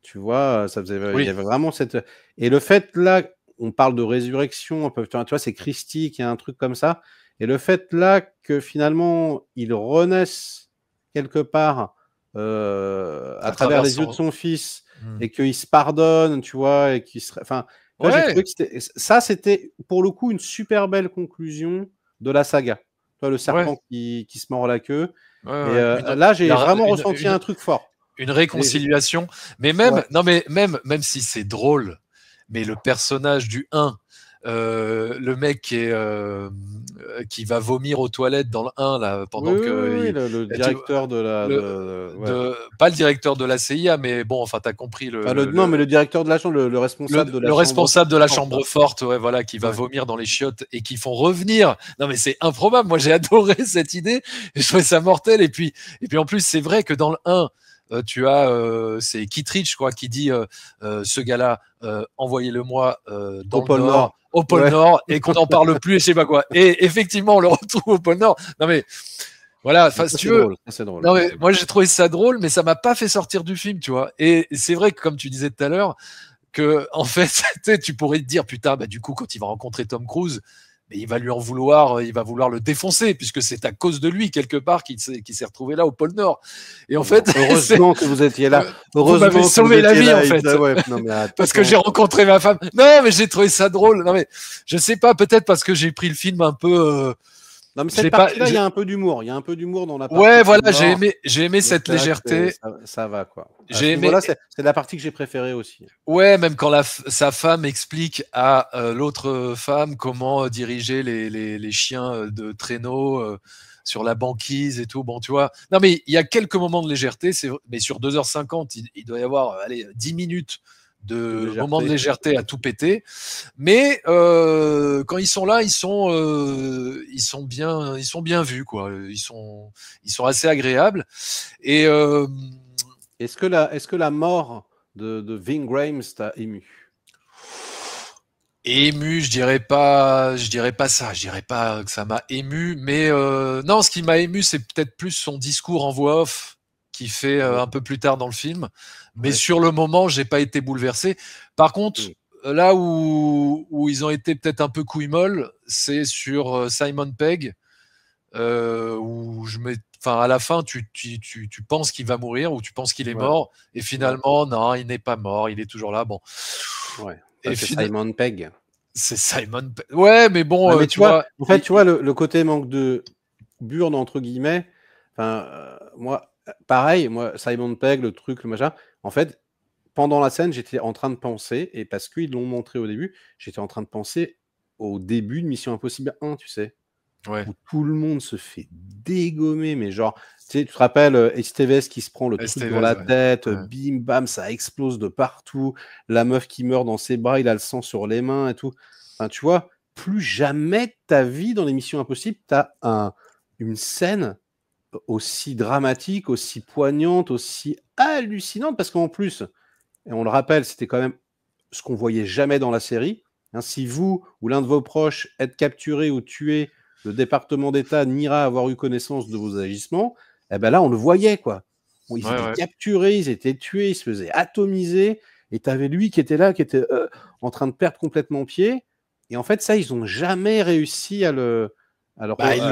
S2: Tu vois, il y avait vraiment cette... Et le fait, là, on parle de résurrection, tu vois, c'est christique, il y a un truc comme ça. Et le fait, là, que finalement, il renaisse quelque part à travers les yeux de son fils, et qu'il se pardonne, tu vois, et qu'il se... Enfin, j'ai trouvé que c'était, pour le coup, une super belle conclusion de la saga. Toi, le serpent qui se mord la queue. Là, j'ai vraiment ressenti un truc fort.
S1: Une réconciliation. Mais même, même si c'est drôle, mais le personnage du 1, le mec qui va vomir aux toilettes dans le 1 là, pendant que
S2: le directeur
S1: pas le directeur de la CIA, mais bon, enfin t'as compris
S2: non, mais le directeur de la chambre, le responsable de la chambre,
S1: responsable de la chambre forte, voilà, qui va vomir dans les chiottes et qui font revenir. Non mais c'est improbable. Moi j'ai adoré cette idée. Et je trouvais ça mortel. Et puis en plus c'est vrai que dans le 1 tu as, c'est Kittredge, je crois, qui dit ce gars-là, envoyez-le-moi dans le Nord, au pôle Nord, et qu'on n'en parle plus, et je sais pas quoi. Et effectivement, on le retrouve au pôle Nord. Non mais voilà, si tu veux.
S2: C'est drôle.
S1: Non mais moi j'ai trouvé ça drôle, mais ça m'a pas fait sortir du film, tu vois. Et c'est vrai que comme tu disais tout à l'heure, que en fait, tu pourrais te dire putain, du coup quand il va rencontrer Tom Cruise, mais il va lui en vouloir, il va vouloir le défoncer, puisque c'est à cause de lui, quelque part, qu'il s'est retrouvé là au pôle Nord. Et en fait.
S2: Heureusement que vous étiez là.
S1: Vous m'avez sauvé la vie, en fait. Parce que j'ai rencontré ma femme. Non, mais j'ai trouvé ça drôle. Non, mais je sais pas, peut-être parce que j'ai pris le film un peu.
S2: Non, mais cette partie-là, il y a un peu d'humour. Il y a un peu d'humour dans la partie.
S1: Ouais, voilà, j'ai aimé cette légèreté.
S2: Ça va, quoi.
S1: J'ai aimé.
S2: Voilà, c'est la partie que j'ai préférée aussi.
S1: Ouais, même quand sa femme explique à l'autre femme comment diriger les chiens de traîneau sur la banquise et tout. Bon, tu vois. Non, mais il y a quelques moments de légèreté, mais sur 2h50, il doit y avoir 10 minutes de moments de légèreté à tout péter. Mais quand ils sont là, ils sont bien vus, quoi. Ils sont assez agréables. Et
S2: est-ce que la mort de Ving Rhames t'a ému?
S1: Ému, je dirais pas ça. Je dirais pas que ça m'a ému, mais non, ce qui m'a ému, c'est peut-être plus son discours en voix off qui fait un peu plus tard dans le film. Mais sur le moment, j'ai pas été bouleversé. Par contre, là où ils ont été peut-être un peu couilles molles, c'est sur Simon Pegg. où enfin, à la fin, tu penses qu'il va mourir ou tu penses qu'il est mort, et finalement, non, il n'est pas mort, il est toujours là. Bon.
S2: Ouais. Et c'est Simon Pegg.
S1: C'est Simon Pegg. Ouais, mais bon,
S2: mais tu vois, en fait, tu vois, le côté manque de burne, entre guillemets, moi, pareil, Simon Pegg, le truc, le machin, en fait, pendant la scène, j'étais en train de penser, et parce qu'ils l'ont montré au début, j'étais en train de penser au début de Mission Impossible 1, tu sais, où tout le monde se fait dégommer, mais genre, tu sais, tu te rappelles Estevez qui se prend le truc dans la tête, bim, bam, ça explose de partout, la meuf qui meurt dans ses bras, il a le sang sur les mains et tout. Enfin, tu vois, plus jamais de ta vie dans les Missions Impossibles, tu as une scène aussi dramatique, aussi poignante, aussi hallucinante, parce qu'en plus, et on le rappelle, c'était quand même ce qu'on voyait jamais dans la série. Hein, si vous ou l'un de vos proches êtes capturé ou tué, le département d'État n'ira avoir eu connaissance de vos agissements. Eh ben là, on le voyait, quoi. Ils étaient capturés, ils étaient tués, ils se faisaient atomiser. Et tu avais lui qui était là, qui était en train de perdre complètement pied. Et en fait, ça, ils n'ont jamais réussi à le. Alors,
S1: ils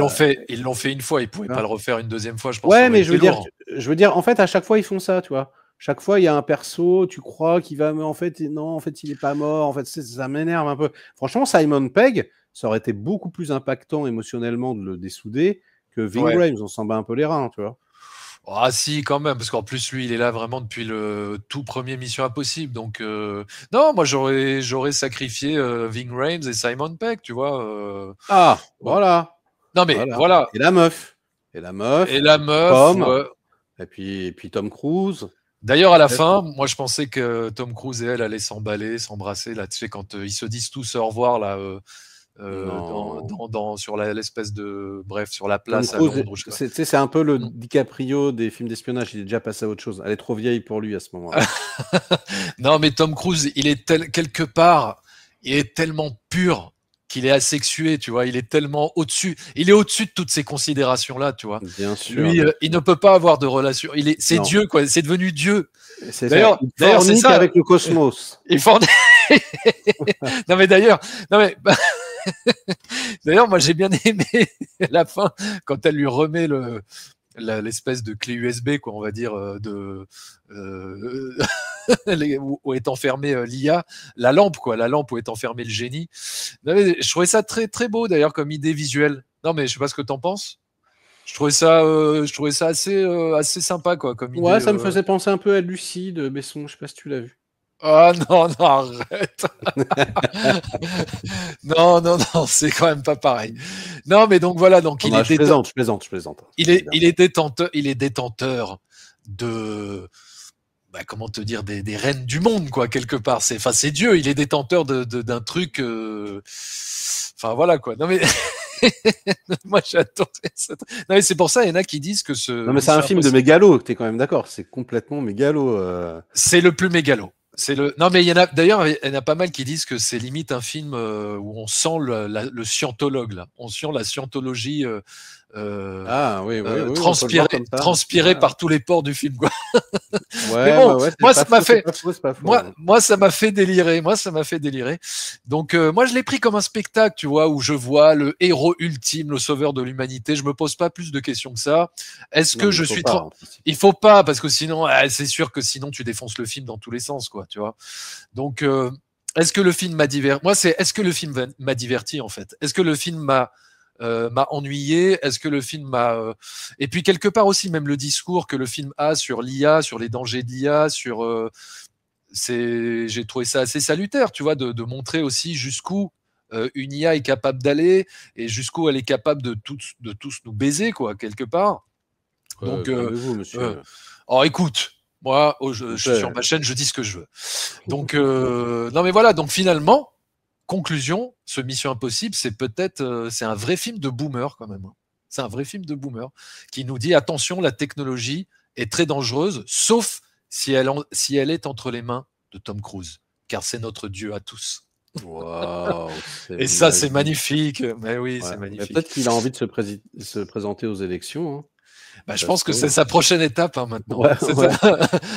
S1: l'ont fait une fois, ils pouvaient pas le refaire une deuxième fois, je pense.
S2: Ouais, mais je veux dire, en fait, à chaque fois, ils font ça, tu vois. Chaque fois, il y a un perso, tu crois qu'il va, mais en fait, non, en fait, il est pas mort. En fait, ça m'énerve un peu. Franchement, Simon Pegg, ça aurait été beaucoup plus impactant émotionnellement de le dessouder que Ving Rhames. On s'en bat un peu les reins, tu vois.
S1: Ah si, quand même, parce qu'en plus, lui, il est là vraiment depuis le tout premier Mission Impossible. Donc, non, moi, j'aurais sacrifié Ving Rhames et Simon Pegg, tu vois.
S2: Voilà.
S1: Non, mais voilà.
S2: Et la meuf.
S1: Et la meuf.
S2: Tom. Et puis Tom Cruise.
S1: D'ailleurs, à la fin, moi, je pensais que Tom Cruise et elle allaient s'emballer, s'embrasser, là, tu sais, quand ils se disent tous au revoir, là, sur l'espèce de... Bref, sur la place à Londres.
S2: C'est un peu le DiCaprio des films d'espionnage, il est déjà passé à autre chose. Elle est trop vieille pour lui à ce moment-là.
S1: Non, mais Tom Cruise, il est quelque part, il est tellement pur qu'il est asexué, tu vois, il est tellement au-dessus, il est au-dessus de toutes ces considérations-là, tu vois.
S2: Bien sûr.
S1: Lui, il ne peut pas avoir de relation, c'est Dieu, quoi, c'est devenu Dieu.
S2: D'ailleurs, c'est ça. Avec le cosmos.
S1: Non, mais d'ailleurs, moi, j'ai bien aimé la fin, quand elle lui remet l'espèce de clé USB, quoi, on va dire, où est enfermée l'IA, la lampe où est enfermé le génie. Je trouvais ça très très beau d'ailleurs comme idée visuelle. Non mais je sais pas ce que t'en penses. Je trouvais ça assez sympa, quoi, comme idée.
S2: Ouais, ça me faisait penser un peu à Lucie de Besson. Je sais pas si tu l'as vu.
S1: Ah non, arrête. non, c'est quand même pas pareil. Non, mais donc voilà, donc
S2: je plaisante.
S1: Il est détenteur de, comment te dire, des reines du monde, quoi, quelque part. C'est Dieu. Il est détenteur d'un truc. Enfin voilà, quoi. Non mais moi j'adore ça. Non mais c'est pour ça, il y en a qui disent que
S2: Non mais c'est un film de mégalo. T'es quand même d'accord. C'est complètement mégalo.
S1: C'est le plus mégalo. Non, mais il y en a pas mal qui disent que c'est limite un film où on sent le scientologue, là. On sent la scientologie transpirée par tous les pores du film, quoi. Mais bon, moi, ça m'a fait délirer. Donc, moi, je l'ai pris comme un spectacle, tu vois, où je vois le héros ultime, le sauveur de l'humanité. Je me pose pas plus de questions que ça. Est-ce que je suis Il faut pas, parce que sinon, c'est sûr que sinon, tu défonces le film dans tous les sens, quoi, tu vois. Donc, est-ce que le film m'a diverti? Moi, est-ce que le film m'a diverti, en fait? Est-ce que le film m'a ennuyé? Est-ce que le film m'a... Et puis quelque part aussi, même le discours que le film a sur l'IA, sur les dangers de l'IA, j'ai trouvé ça assez salutaire, tu vois, de montrer aussi jusqu'où une IA est capable d'aller et jusqu'où elle est capable de tous nous baiser, quoi, quelque part. Donc,
S2: vous, monsieur.
S1: Alors écoute, moi, je suis sur ma chaîne, je dis ce que je veux. Donc, non mais voilà, donc finalement, conclusion, ce Mission Impossible, c'est un vrai film de boomer quand même. C'est un vrai film de boomer qui nous dit attention, la technologie est très dangereuse, sauf si elle est entre les mains de Tom Cruise, car c'est notre Dieu à tous.
S2: Wow,
S1: et ça, c'est magnifique. Mais oui, c'est magnifique.
S2: Peut-être qu'il a envie de se présenter aux élections. Hein.
S1: Je pense que c'est sa prochaine étape maintenant.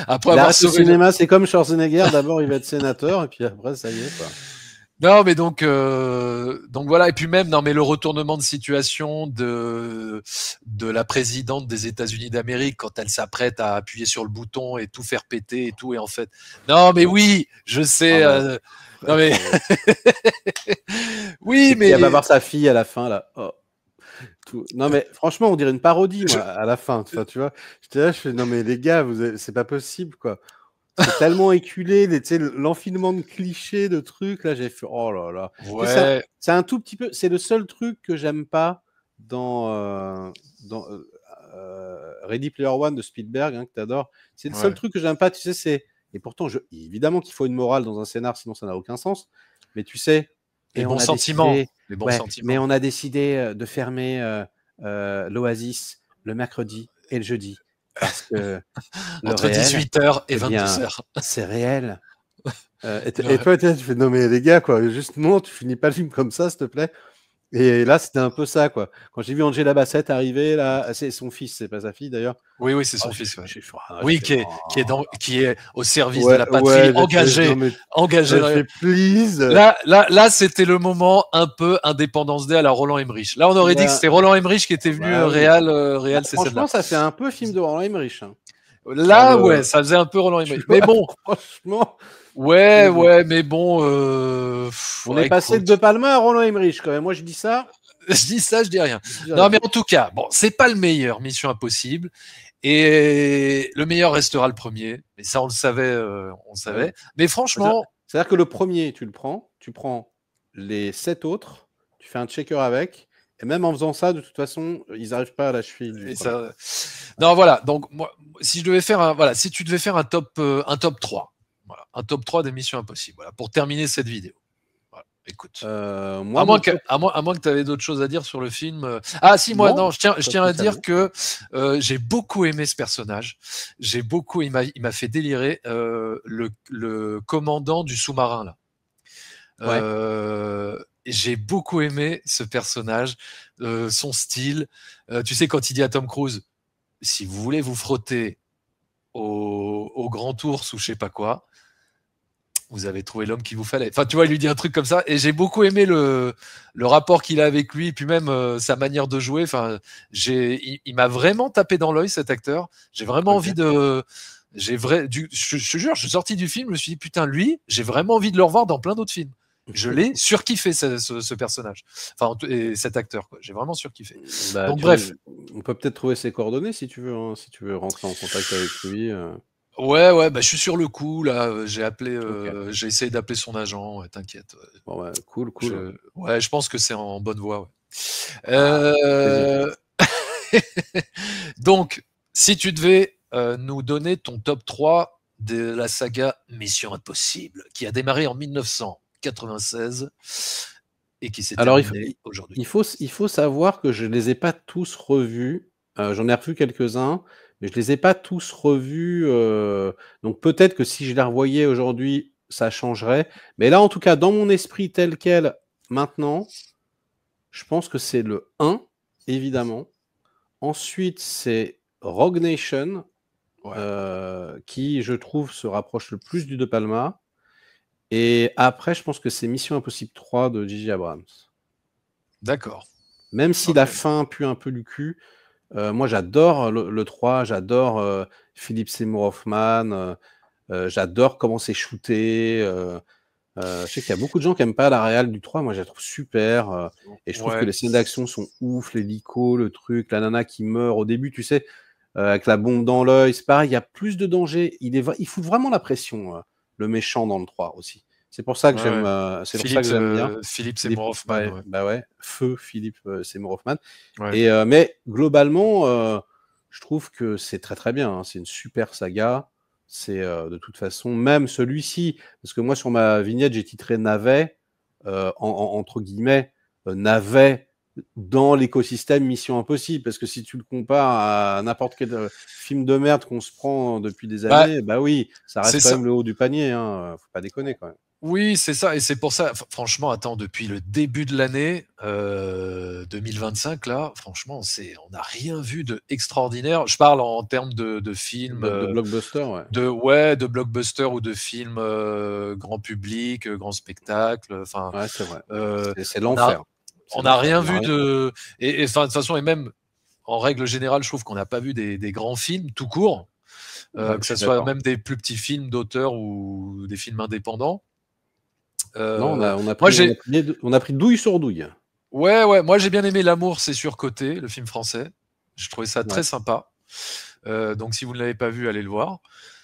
S2: Après avoir sauvé le cinéma, c'est comme Schwarzenegger. D'abord, il va être sénateur, et puis après, ça y est, quoi.
S1: Non, mais donc voilà. Et puis même, non, mais le retournement de situation de la présidente des États-Unis d'Amérique quand elle s'apprête à appuyer sur le bouton et tout faire péter et tout, et en fait, non, mais oui, je sais.
S2: Ah,
S1: Non mais oui,
S2: et puis elle va
S1: mais
S2: voir sa fille à la fin là. Oh. Non mais franchement, on dirait une parodie moi à la fin. Enfin, tu vois, j'étais là, je fais non mais les gars, c'est pas possible quoi. C'est tellement éculé, l'enfilement de clichés, de trucs. Là, j'ai fait oh là là.
S1: ouais,
S2: C'est un tout petit peu. C'est le seul truc que j'aime pas dans Ready Player One de Spielberg, hein, que t'adores. C'est le seul
S1: ouais.
S2: truc que j'aime pas. Tu sais, c'est et pourtant, évidemment qu'il faut une morale dans un scénar, sinon ça n'a aucun sens. Mais tu sais,
S1: Les
S2: et on
S1: bons
S2: a
S1: sentiments,
S2: décidé,
S1: les bons
S2: ouais, mais
S1: sentiments.
S2: on a décidé de fermer l'Oasis le mercredi et le jeudi parce que le
S1: Entre
S2: réel,
S1: 18h et
S2: eh bien,
S1: 22h.
S2: c'est réel. Et toi, tu fais non, mais les gars, quoi, juste non, tu finis pas le film comme ça, s'il te plaît. Et là, c'était un peu ça, quoi. Quand j'ai vu Angela Bassett arriver, là, c'est son fils, c'est pas sa fille d'ailleurs.
S1: Oui, oui, c'est
S2: Ah,
S1: son fils. Ouais.
S2: j'ai
S1: Oui,
S2: fait,
S1: qui est au service de
S2: ouais,
S1: la patrie,
S2: ouais, j'ai fait, non, mais
S1: engagé.
S2: j'ai fait, please.
S1: Là, c'était le moment un peu Indépendance Day à la Roland Emmerich. Là, on aurait dit que
S2: Ben,
S1: c'était Roland Emmerich qui était venu
S2: bah oui.
S1: réal ces scènes-là.
S2: Franchement, ça fait un peu film de Roland Emmerich, hein. Dans
S1: Là, ouais,
S2: le,
S1: ça faisait un peu Roland
S2: tu
S1: Emmerich. Mais
S2: vois,
S1: bon,
S2: franchement,
S1: ouais,
S2: mais bon.
S1: ouais, mais bon,
S2: On est
S1: ouais,
S2: passé de
S1: écoute.
S2: De Palma à Roland Emmerich, quand même. Moi, je dis ça,
S1: Je dis ça, je dis rien.
S2: je dis
S1: Non, mais
S2: rien.
S1: en tout cas, bon, c'est pas le meilleur Mission Impossible. Et le meilleur restera le premier. Mais ça, on le savait, on le
S2: Ouais.
S1: savait. Mais franchement,
S2: C'est-à-dire que le premier, tu prends les 7 autres, tu fais un checker avec, et même en faisant ça, de toute façon, ils n'arrivent pas à la cheville du
S1: et
S2: premier.
S1: ça, non, voilà. Donc, moi, si je devais faire voilà, si tu devais faire un top 3, voilà, un top 3 des Missions Impossibles, voilà, pour terminer cette vidéo. Voilà, écoute.
S2: Moi, mon top,
S1: À moins que tu avais d'autres choses à dire sur le film. Ah si, moi, non,
S2: non,
S1: je
S2: pas
S1: tiens à dire
S2: spécialement.
S1: que j'ai beaucoup aimé ce personnage. Il m'a fait délirer le commandant du sous-marin là.
S2: Ouais.
S1: J'ai beaucoup aimé ce personnage, son style. Tu sais, quand il dit à Tom Cruise, si vous voulez vous frotter au grand ours ou je sais pas quoi, vous avez trouvé l'homme qu'il vous fallait. Enfin, tu vois, il lui dit un truc comme ça. Et j'ai beaucoup aimé le rapport qu'il a avec lui, et puis même sa manière de jouer. Enfin, il m'a vraiment tapé dans l'œil, cet acteur. J'ai vraiment
S2: Ok.
S1: envie de. Je te jure, je suis sorti du film, je me suis dit, putain, lui, j'ai vraiment envie de le revoir dans plein d'autres films. Je l'ai surkiffé, ce personnage. Enfin, et cet acteur, quoi. J'ai vraiment surkiffé.
S2: Bah,
S1: Donc, bref.
S2: on peut peut-être trouver ses coordonnées si tu veux, hein, si tu veux rentrer en contact avec lui.
S1: Ouais, ouais, bah, je suis sur le coup, là.
S2: Ok.
S1: J'ai essayé d'appeler son agent, ouais, t'inquiète.
S2: Bon, ouais, cool, cool.
S1: Ouais, je pense que c'est en bonne voie. Ouais.
S2: Ah, ça fait plaisir.
S1: Euh, Donc, si tu devais nous donner ton top 3 de la saga Mission Impossible, qui a démarré en 1996 et qui s'est
S2: Alors,
S1: terminée aujourd'hui.
S2: il faut savoir que je ne les ai pas tous revus. J'en ai revu quelques-uns, mais je les ai pas tous revus. Donc, peut-être que si je les revoyais aujourd'hui, ça changerait. Mais là, en tout cas, dans mon esprit tel quel, maintenant, je pense que c'est le 1, évidemment. Ensuite, c'est Rogue Nation,
S1: Ouais,
S2: qui, je trouve, se rapproche le plus du De Palma. Et après, je pense que c'est Mission Impossible 3 de J.J. Abrams.
S1: d'accord.
S2: Même si la
S1: Ok.
S2: fin pue un peu du cul, moi j'adore le 3, j'adore Philip Seymour Hoffman, j'adore comment c'est shooté. Je sais qu'il y a beaucoup de gens qui n'aiment pas la réal du 3, moi je la trouve super. Et je trouve que
S1: Ouais,
S2: les scènes d'action sont ouf, l'hélico, le truc, la nana qui meurt au début, tu sais, avec la bombe dans l'œil, c'est pareil, il y a plus de danger. Il fout vraiment la pression, le méchant dans le 3 aussi. C'est pour ça que
S1: ouais.
S2: c'est pour ça que j'aime bien.
S1: Philippe
S2: Philippe,
S1: Seymour Hoffman,
S2: ouais,
S1: ouais.
S2: bah ouais, feu Philippe Seymour Hoffman.
S1: Ouais.
S2: Et mais globalement, je trouve que c'est très très bien, hein. C'est une super saga. C'est de toute façon, même celui-ci, parce que moi sur ma vignette j'ai titré navet, entre guillemets, navet dans l'écosystème Mission Impossible. Parce que si tu le compares à n'importe quel film de merde qu'on se prend depuis des années, bah oui, ça reste quand même le haut du panier. Hein. Faut pas déconner quand même.
S1: Oui, c'est ça, et c'est pour ça, franchement, attends, depuis le début de l'année 2025, là, franchement, on n'a rien vu de extraordinaire. Je parle en termes de films.
S2: De blockbuster, ouais.
S1: De blockbuster ou de films grand public, grand spectacle. Enfin,
S2: ouais, c'est vrai. C'est l'enfer.
S1: On n'a rien vu de. Et de toute façon, et même en règle générale, je trouve qu'on n'a pas vu des grands films tout court, que ce soit même des plus petits films d'auteur ou des films indépendants.
S2: Non, on a pris douille sur douille.
S1: Ouais, moi j'ai bien aimé L'amour, c'est surcoté, le film français. Je trouvais ça très sympa. Donc si vous ne l'avez pas vu, allez le voir.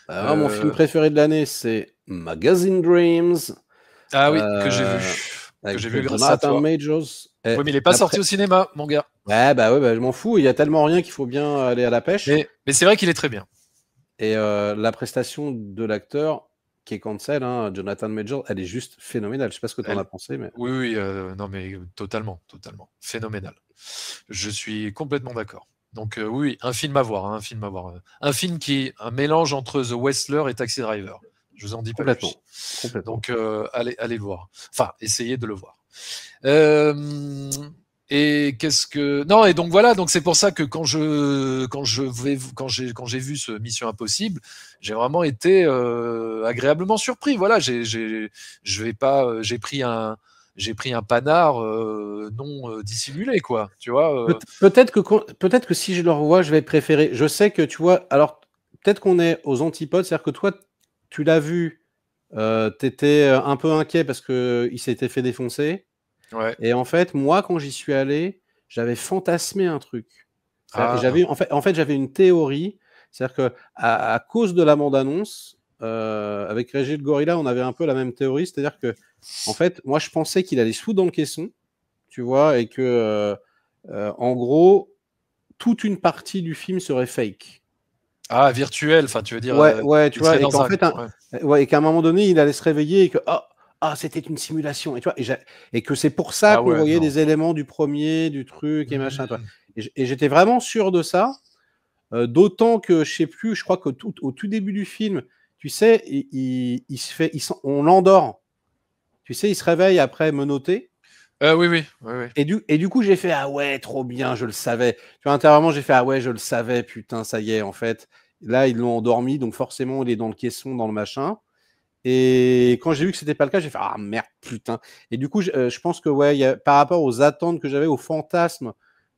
S2: Mon film préféré de l'année, c'est Magazine Dreams.
S1: Ah oui, que j'ai vu. Que j'ai vu grâce à toi.
S2: Majors.
S1: Oui, mais il n'est pas sorti au cinéma, mon gars.
S2: Ouais, je m'en fous. Il y a tellement rien qu'il faut bien aller à la pêche.
S1: Mais c'est vrai qu'il est très bien.
S2: Et la prestation de l'acteur qui est cancel, Jonathan Majors, elle est juste phénoménale. Je sais pas ce que tu en as pensé, mais
S1: oui, non, mais totalement, phénoménal. Je suis complètement d'accord. Donc oui, un film à voir, un film qui est un mélange entre The Wrestler et Taxi Driver. Je vous en dis pas plus.
S2: Complètement.
S1: Donc allez le voir. Enfin, essayez de le voir. Et qu'est-ce que et donc voilà, donc c'est pour ça que quand j'ai vu ce Mission Impossible, j'ai vraiment été agréablement surpris. Voilà, j'ai pris un panard non dissimulé, quoi. Tu vois.
S2: Peut-être que si je le revois, je vais préférer. Je sais que tu vois. Alors peut-être qu'on est aux antipodes, c'est-à-dire que toi, tu l'as vu, t'étais un peu inquiet parce que il s'était fait défoncer.
S1: Ouais.
S2: Et en fait, moi, quand j'y suis allé, j'avais fantasmé un truc. J'avais j'avais une théorie, c'est-à-dire que à cause de la bande-annonce, avec Régis le Gorilla, on avait un peu la même théorie, c'est-à-dire que en fait, moi, je pensais qu'il allait se foutre dans le caisson, tu vois, et que en gros, toute une partie du film serait fake.
S1: Ah, virtuel, enfin, tu veux dire.
S2: Ouais, tu vois, et qu'en fait, et qu'à un moment donné, il allait se réveiller et que c'était une simulation, et tu vois, et que c'est pour ça qu'on voyait des éléments du premier, du truc et machin, toi. Et j'étais vraiment sûr de ça, d'autant que je sais plus, je crois qu'au tout début du film, tu sais, on l'endort, tu sais, il se réveille après menotté.
S1: Oui.
S2: Et du coup, j'ai fait ah ouais, trop bien, je le savais. Tu vois, intérieurement, j'ai fait ah ouais, je le savais, putain, ça y est, en fait. Là, ils l'ont endormi, donc forcément, il est dans le caisson, dans le machin. Et quand j'ai vu que c'était pas le cas, j'ai fait ah merde, putain. Et du coup, je pense que par rapport aux attentes que j'avais, aux fantasmes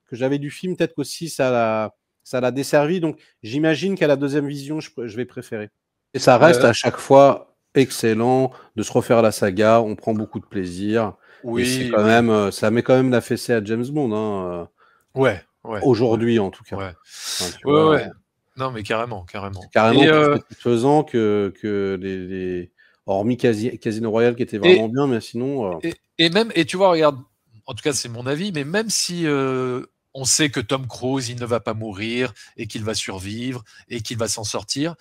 S2: que j'avais du film, peut-être qu'aussi ça l'a desservi. Donc j'imagine qu'à la deuxième vision, je vais préférer. Et ça reste à chaque fois excellent de se refaire la saga. On prend beaucoup de plaisir.
S1: Oui,
S2: et c'est quand même, ça met quand même la fessée à James Bond.
S1: Ouais.
S2: Aujourd'hui, en tout cas.
S1: Ouais.
S2: Enfin,
S1: ouais. Non, mais carrément.
S2: Carrément plus satisfaisant que les hormis Casino Royale qui était vraiment bien, mais sinon.
S1: Et tu vois, regarde, en tout cas, c'est mon avis, mais même si on sait que Tom Cruise, il ne va pas mourir et qu'il va survivre et qu'il va s'en sortir,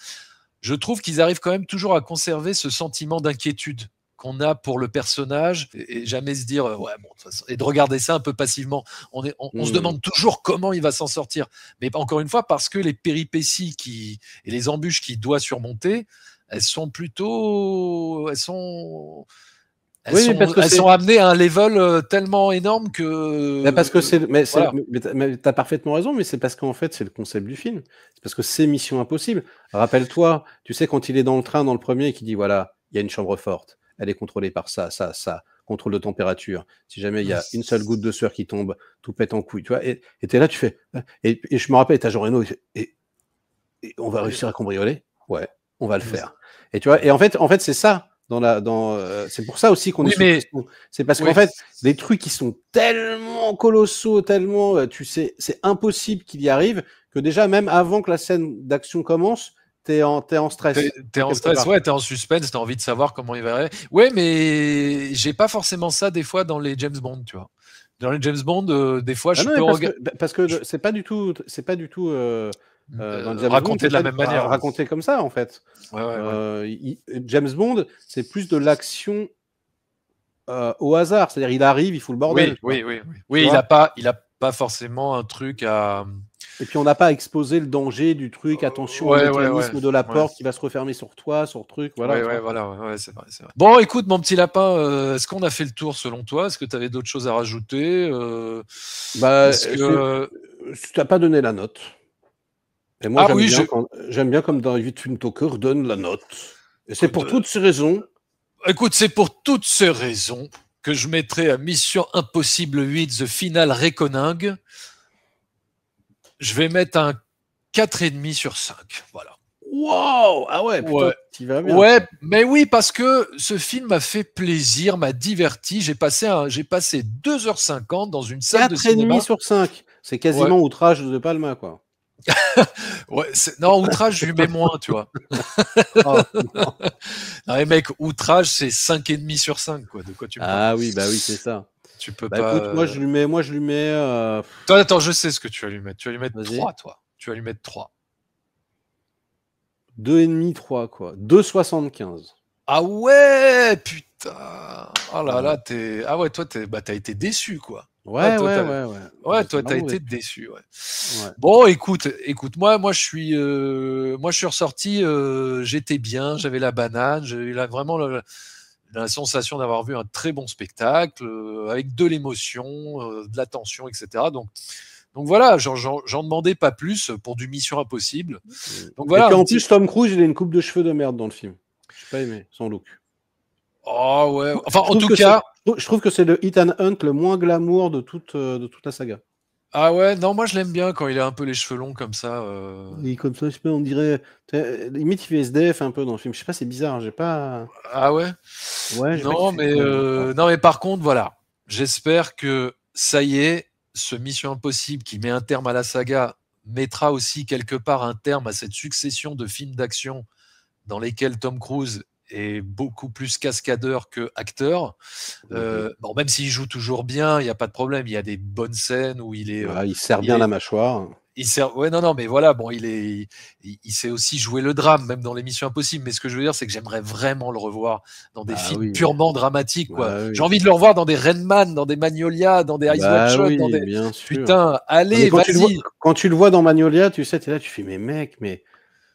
S1: je trouve qu'ils arrivent quand même toujours à conserver ce sentiment d'inquiétude qu'on a pour le personnage et jamais se dire ouais bon de toute façon, et de regarder ça un peu passivement. On se demande toujours comment il va s'en sortir, mais encore une fois parce que les péripéties et les embûches qu'il doit surmonter, elles sont amenées à un level tellement énorme que.
S2: Parce que mais t'as parfaitement raison, mais c'est parce qu'en fait c'est le concept du film. C'est parce que c'est Mission Impossible. Rappelle-toi, tu sais quand il est dans le train dans le premier et qu'il dit voilà, il y a une chambre forte, elle est contrôlée par ça, contrôle de température. Si jamais il y a une seule goutte de sueur qui tombe, tout pète en couille, tu vois. Et t'es là, tu fais. Et je me rappelle, t'as Jean Reno, et on va réussir à cambrioler. Ouais, on va le faire. Et tu vois. Et en fait c'est ça. C'est pour ça aussi qu'on est. C'est parce qu'en fait, des trucs qui sont tellement colossaux, tellement, tu sais, c'est impossible qu'il y arrive que déjà même avant que la scène d'action commence, t'es en stress.
S1: T'es en stress, ouais, t'es en suspense, t'as envie de savoir comment il va aller. Ouais, mais j'ai pas forcément ça des fois dans les James Bond, tu vois. Dans les James Bond, des fois, je peux regarder.
S2: Parce que c'est pas du tout. Dans James
S1: raconter
S2: Bond,
S1: de la même manière.
S2: Raconter comme ça, en fait.
S1: Ouais.
S2: James Bond, c'est plus de l'action au hasard. C'est-à-dire, il arrive, il fout le bordel.
S1: Oui, il a pas forcément un truc à.
S2: Et puis, on n'a pas exposé le danger du truc. Attention au mécanisme de la porte qui va se refermer sur toi, sur le truc. Voilà.
S1: C'est vrai. Bon, écoute, mon petit lapin, est-ce qu'on a fait le tour selon toi? Est-ce que tu avais d'autres choses à rajouter?
S2: Tu n'as pas donné la note. Et moi, j'aime bien comme dans 8 Film Talker, donne la note. Et c'est pour toutes ces raisons.
S1: Écoute, c'est pour toutes ces raisons que je mettrai à Mission Impossible 8 The Final Reckoning. Je vais mettre un 4,5 sur 5. Voilà.
S2: Wow! Ah ouais, putain, tu vas bien.
S1: Ouais, mais oui, parce que ce film m'a fait plaisir, m'a diverti. J'ai passé 2h50 dans une salle de cinéma.
S2: 4,5 sur 5. C'est quasiment Outrage de Palma, quoi.
S1: Non, Outrage, je lui mets moins, tu vois. Non, mais mec, Outrage, c'est 5,5 sur 5, quoi. De quoi tu me parles?
S2: Ah oui, c'est ça.
S1: Tu peux pas.
S2: Écoute, moi, je lui mets.
S1: Attends, je sais ce que tu vas lui mettre. Tu vas lui mettre 3, toi. Tu vas lui mettre 3.
S2: 2,5, 3, quoi. 2,75.
S1: Ah ouais, putain. Oh là là, ah ouais, toi, t'as été déçu, quoi.
S2: Ouais,
S1: toi, t'as été déçu, ouais. Bon, écoute, moi, je suis ressorti, j'étais bien, j'avais la banane, j'ai eu vraiment la sensation d'avoir vu un très bon spectacle, avec de l'émotion, de la tension, etc. Donc voilà, j'en demandais pas plus pour du Mission Impossible. Donc voilà.
S2: Et puis en plus, Tom Cruise, il a une coupe de cheveux de merde dans le film. J'ai pas aimé son look.
S1: Oh ouais. Enfin, en tout cas,
S2: je trouve que c'est le Ethan Hunt le moins glamour de toute la saga.
S1: Ah ouais, non, moi je l'aime bien quand il a un peu les cheveux longs comme ça.
S2: Et comme ça, je sais pas, on dirait. Limite, il fait SDF un peu dans le film. Je sais pas, c'est bizarre. J'ai pas.
S1: Ah ouais.
S2: Ouais.
S1: Non, mais par contre, voilà. J'espère que ça y est, ce Mission Impossible qui met un terme à la saga mettra aussi quelque part un terme à cette succession de films d'action dans lesquels Tom Cruise est beaucoup plus cascadeur que acteur. Bon, même s'il joue toujours bien, il n'y a pas de problème. Il y a des bonnes scènes où il est.
S2: Il serre bien la mâchoire.
S1: Ouais, non, mais voilà, bon, il sait aussi jouer le drame, même dans les Missions Impossibles. Mais ce que je veux dire, c'est que j'aimerais vraiment le revoir dans des films purement dramatiques, quoi. J'ai envie de le revoir dans des Rain Man, dans des Magnolia, dans des Eyes Wide Shut, dans des.
S2: Bien sûr.
S1: Putain, allez, vas-y.
S2: Quand tu le vois dans Magnolia, tu sais, t'es là, tu fais, mais mec,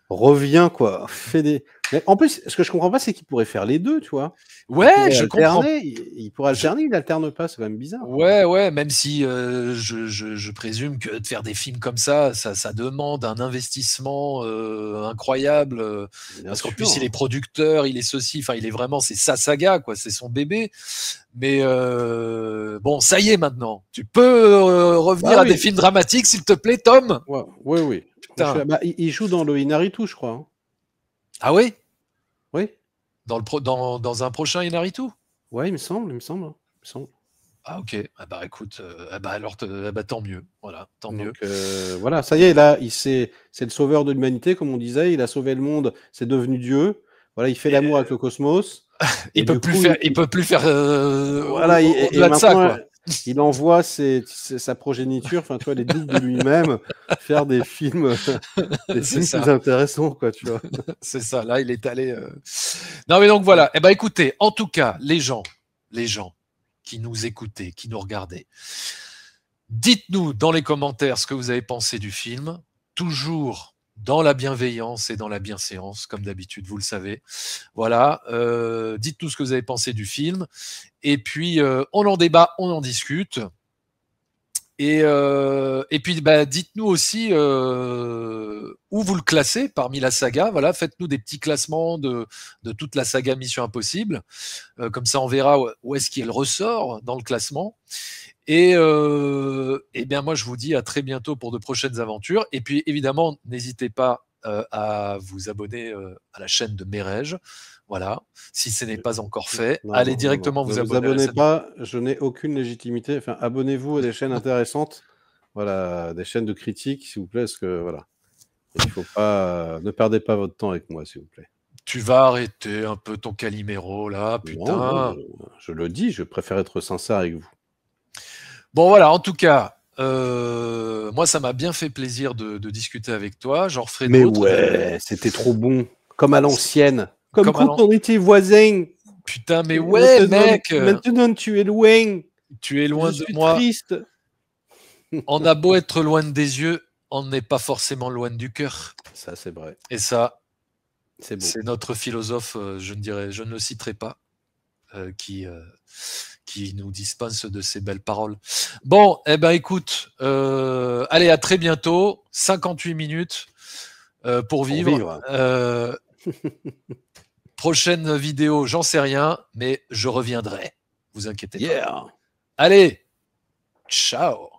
S2: reviens, quoi. Fais des. Mais en plus, ce que je comprends pas, c'est qu'il pourrait faire les deux, tu vois.
S1: Ouais, je comprends.
S2: Il pourrait alterner, il alterne pas, c'est quand même bizarre.
S1: Ouais, même si je présume que de faire des films comme ça demande un investissement incroyable. Parce qu'en plus, il est producteur, il est ceci, enfin, il est vraiment, c'est sa saga, quoi, c'est son bébé. Mais bon, ça y est maintenant. Tu peux revenir à des films dramatiques, s'il te plaît, Tom.
S2: Oui. Putain. Il joue dans le Inaritu, je crois. Hein.
S1: Ah oui?
S2: Oui.
S1: Dans un prochain Inaritu?
S2: Ouais, il me semble.
S1: Ah ok. Ah bah écoute, alors tant mieux. Voilà, tant mieux.
S2: Voilà, ça y est, là, c'est le sauveur de l'humanité, comme on disait. Il a sauvé le monde, c'est devenu Dieu. Voilà, il fait l'amour avec le cosmos.
S1: Il peut plus faire.
S2: Voilà, et maintenant, ça, quoi. Il envoie sa progéniture, enfin, tu vois, les doubles de lui-même, faire des films, plus intéressants, quoi, tu vois.
S1: C'est ça. Là, il est allé. Non, mais donc voilà. Eh ben, écoutez, en tout cas, les gens qui nous écoutaient, qui nous regardaient, dites-nous dans les commentaires ce que vous avez pensé du film. Toujours dans la bienveillance et dans la bienséance, comme d'habitude, vous le savez. Voilà, dites-nous ce que vous avez pensé du film. Et puis, on en débat, on en discute. Et puis, dites-nous aussi où vous le classez parmi la saga. Voilà, faites-nous des petits classements de toute la saga Mission Impossible. Comme ça, on verra où est-ce qu'il ressort dans le classement. Et bien moi, je vous dis à très bientôt pour de prochaines aventures. Et puis, évidemment, n'hésitez pas à vous abonner à la chaîne de Merege. Voilà, si ce n'est pas encore fait, allez directement vous abonner.
S2: Ne vous abonnez pas, je n'ai aucune légitimité. Enfin, abonnez-vous à des chaînes intéressantes. Voilà, des chaînes de critiques, s'il vous plaît, parce que voilà. Il faut pas, ne perdez pas votre temps avec moi, s'il vous plaît.
S1: Tu vas arrêter un peu ton Calimero, là, putain.
S2: Non, je le dis, je préfère être sincère avec vous.
S1: Bon, voilà, en tout cas, moi, ça m'a bien fait plaisir de discuter avec toi. J'en referai d'autres.
S2: Mais ouais, c'était trop bon. Comme à l'ancienne. Comme quand on était voisins.
S1: Putain, mais ouais, mec.
S2: Maintenant, tu es loin.
S1: Tu es loin
S2: Je
S1: de
S2: suis
S1: moi.
S2: Triste.
S1: On a beau être loin des yeux, on n'est pas forcément loin du cœur.
S2: Ça, c'est vrai.
S1: Et ça,
S2: c'est
S1: notre philosophe, je ne le citerai pas, qui nous dispense de ces belles paroles. Bon, eh ben écoute, allez, à très bientôt. 58 minutes pour vivre. Prochaine vidéo, j'en sais rien, mais je reviendrai. Vous inquiétez pas. Allez, ciao.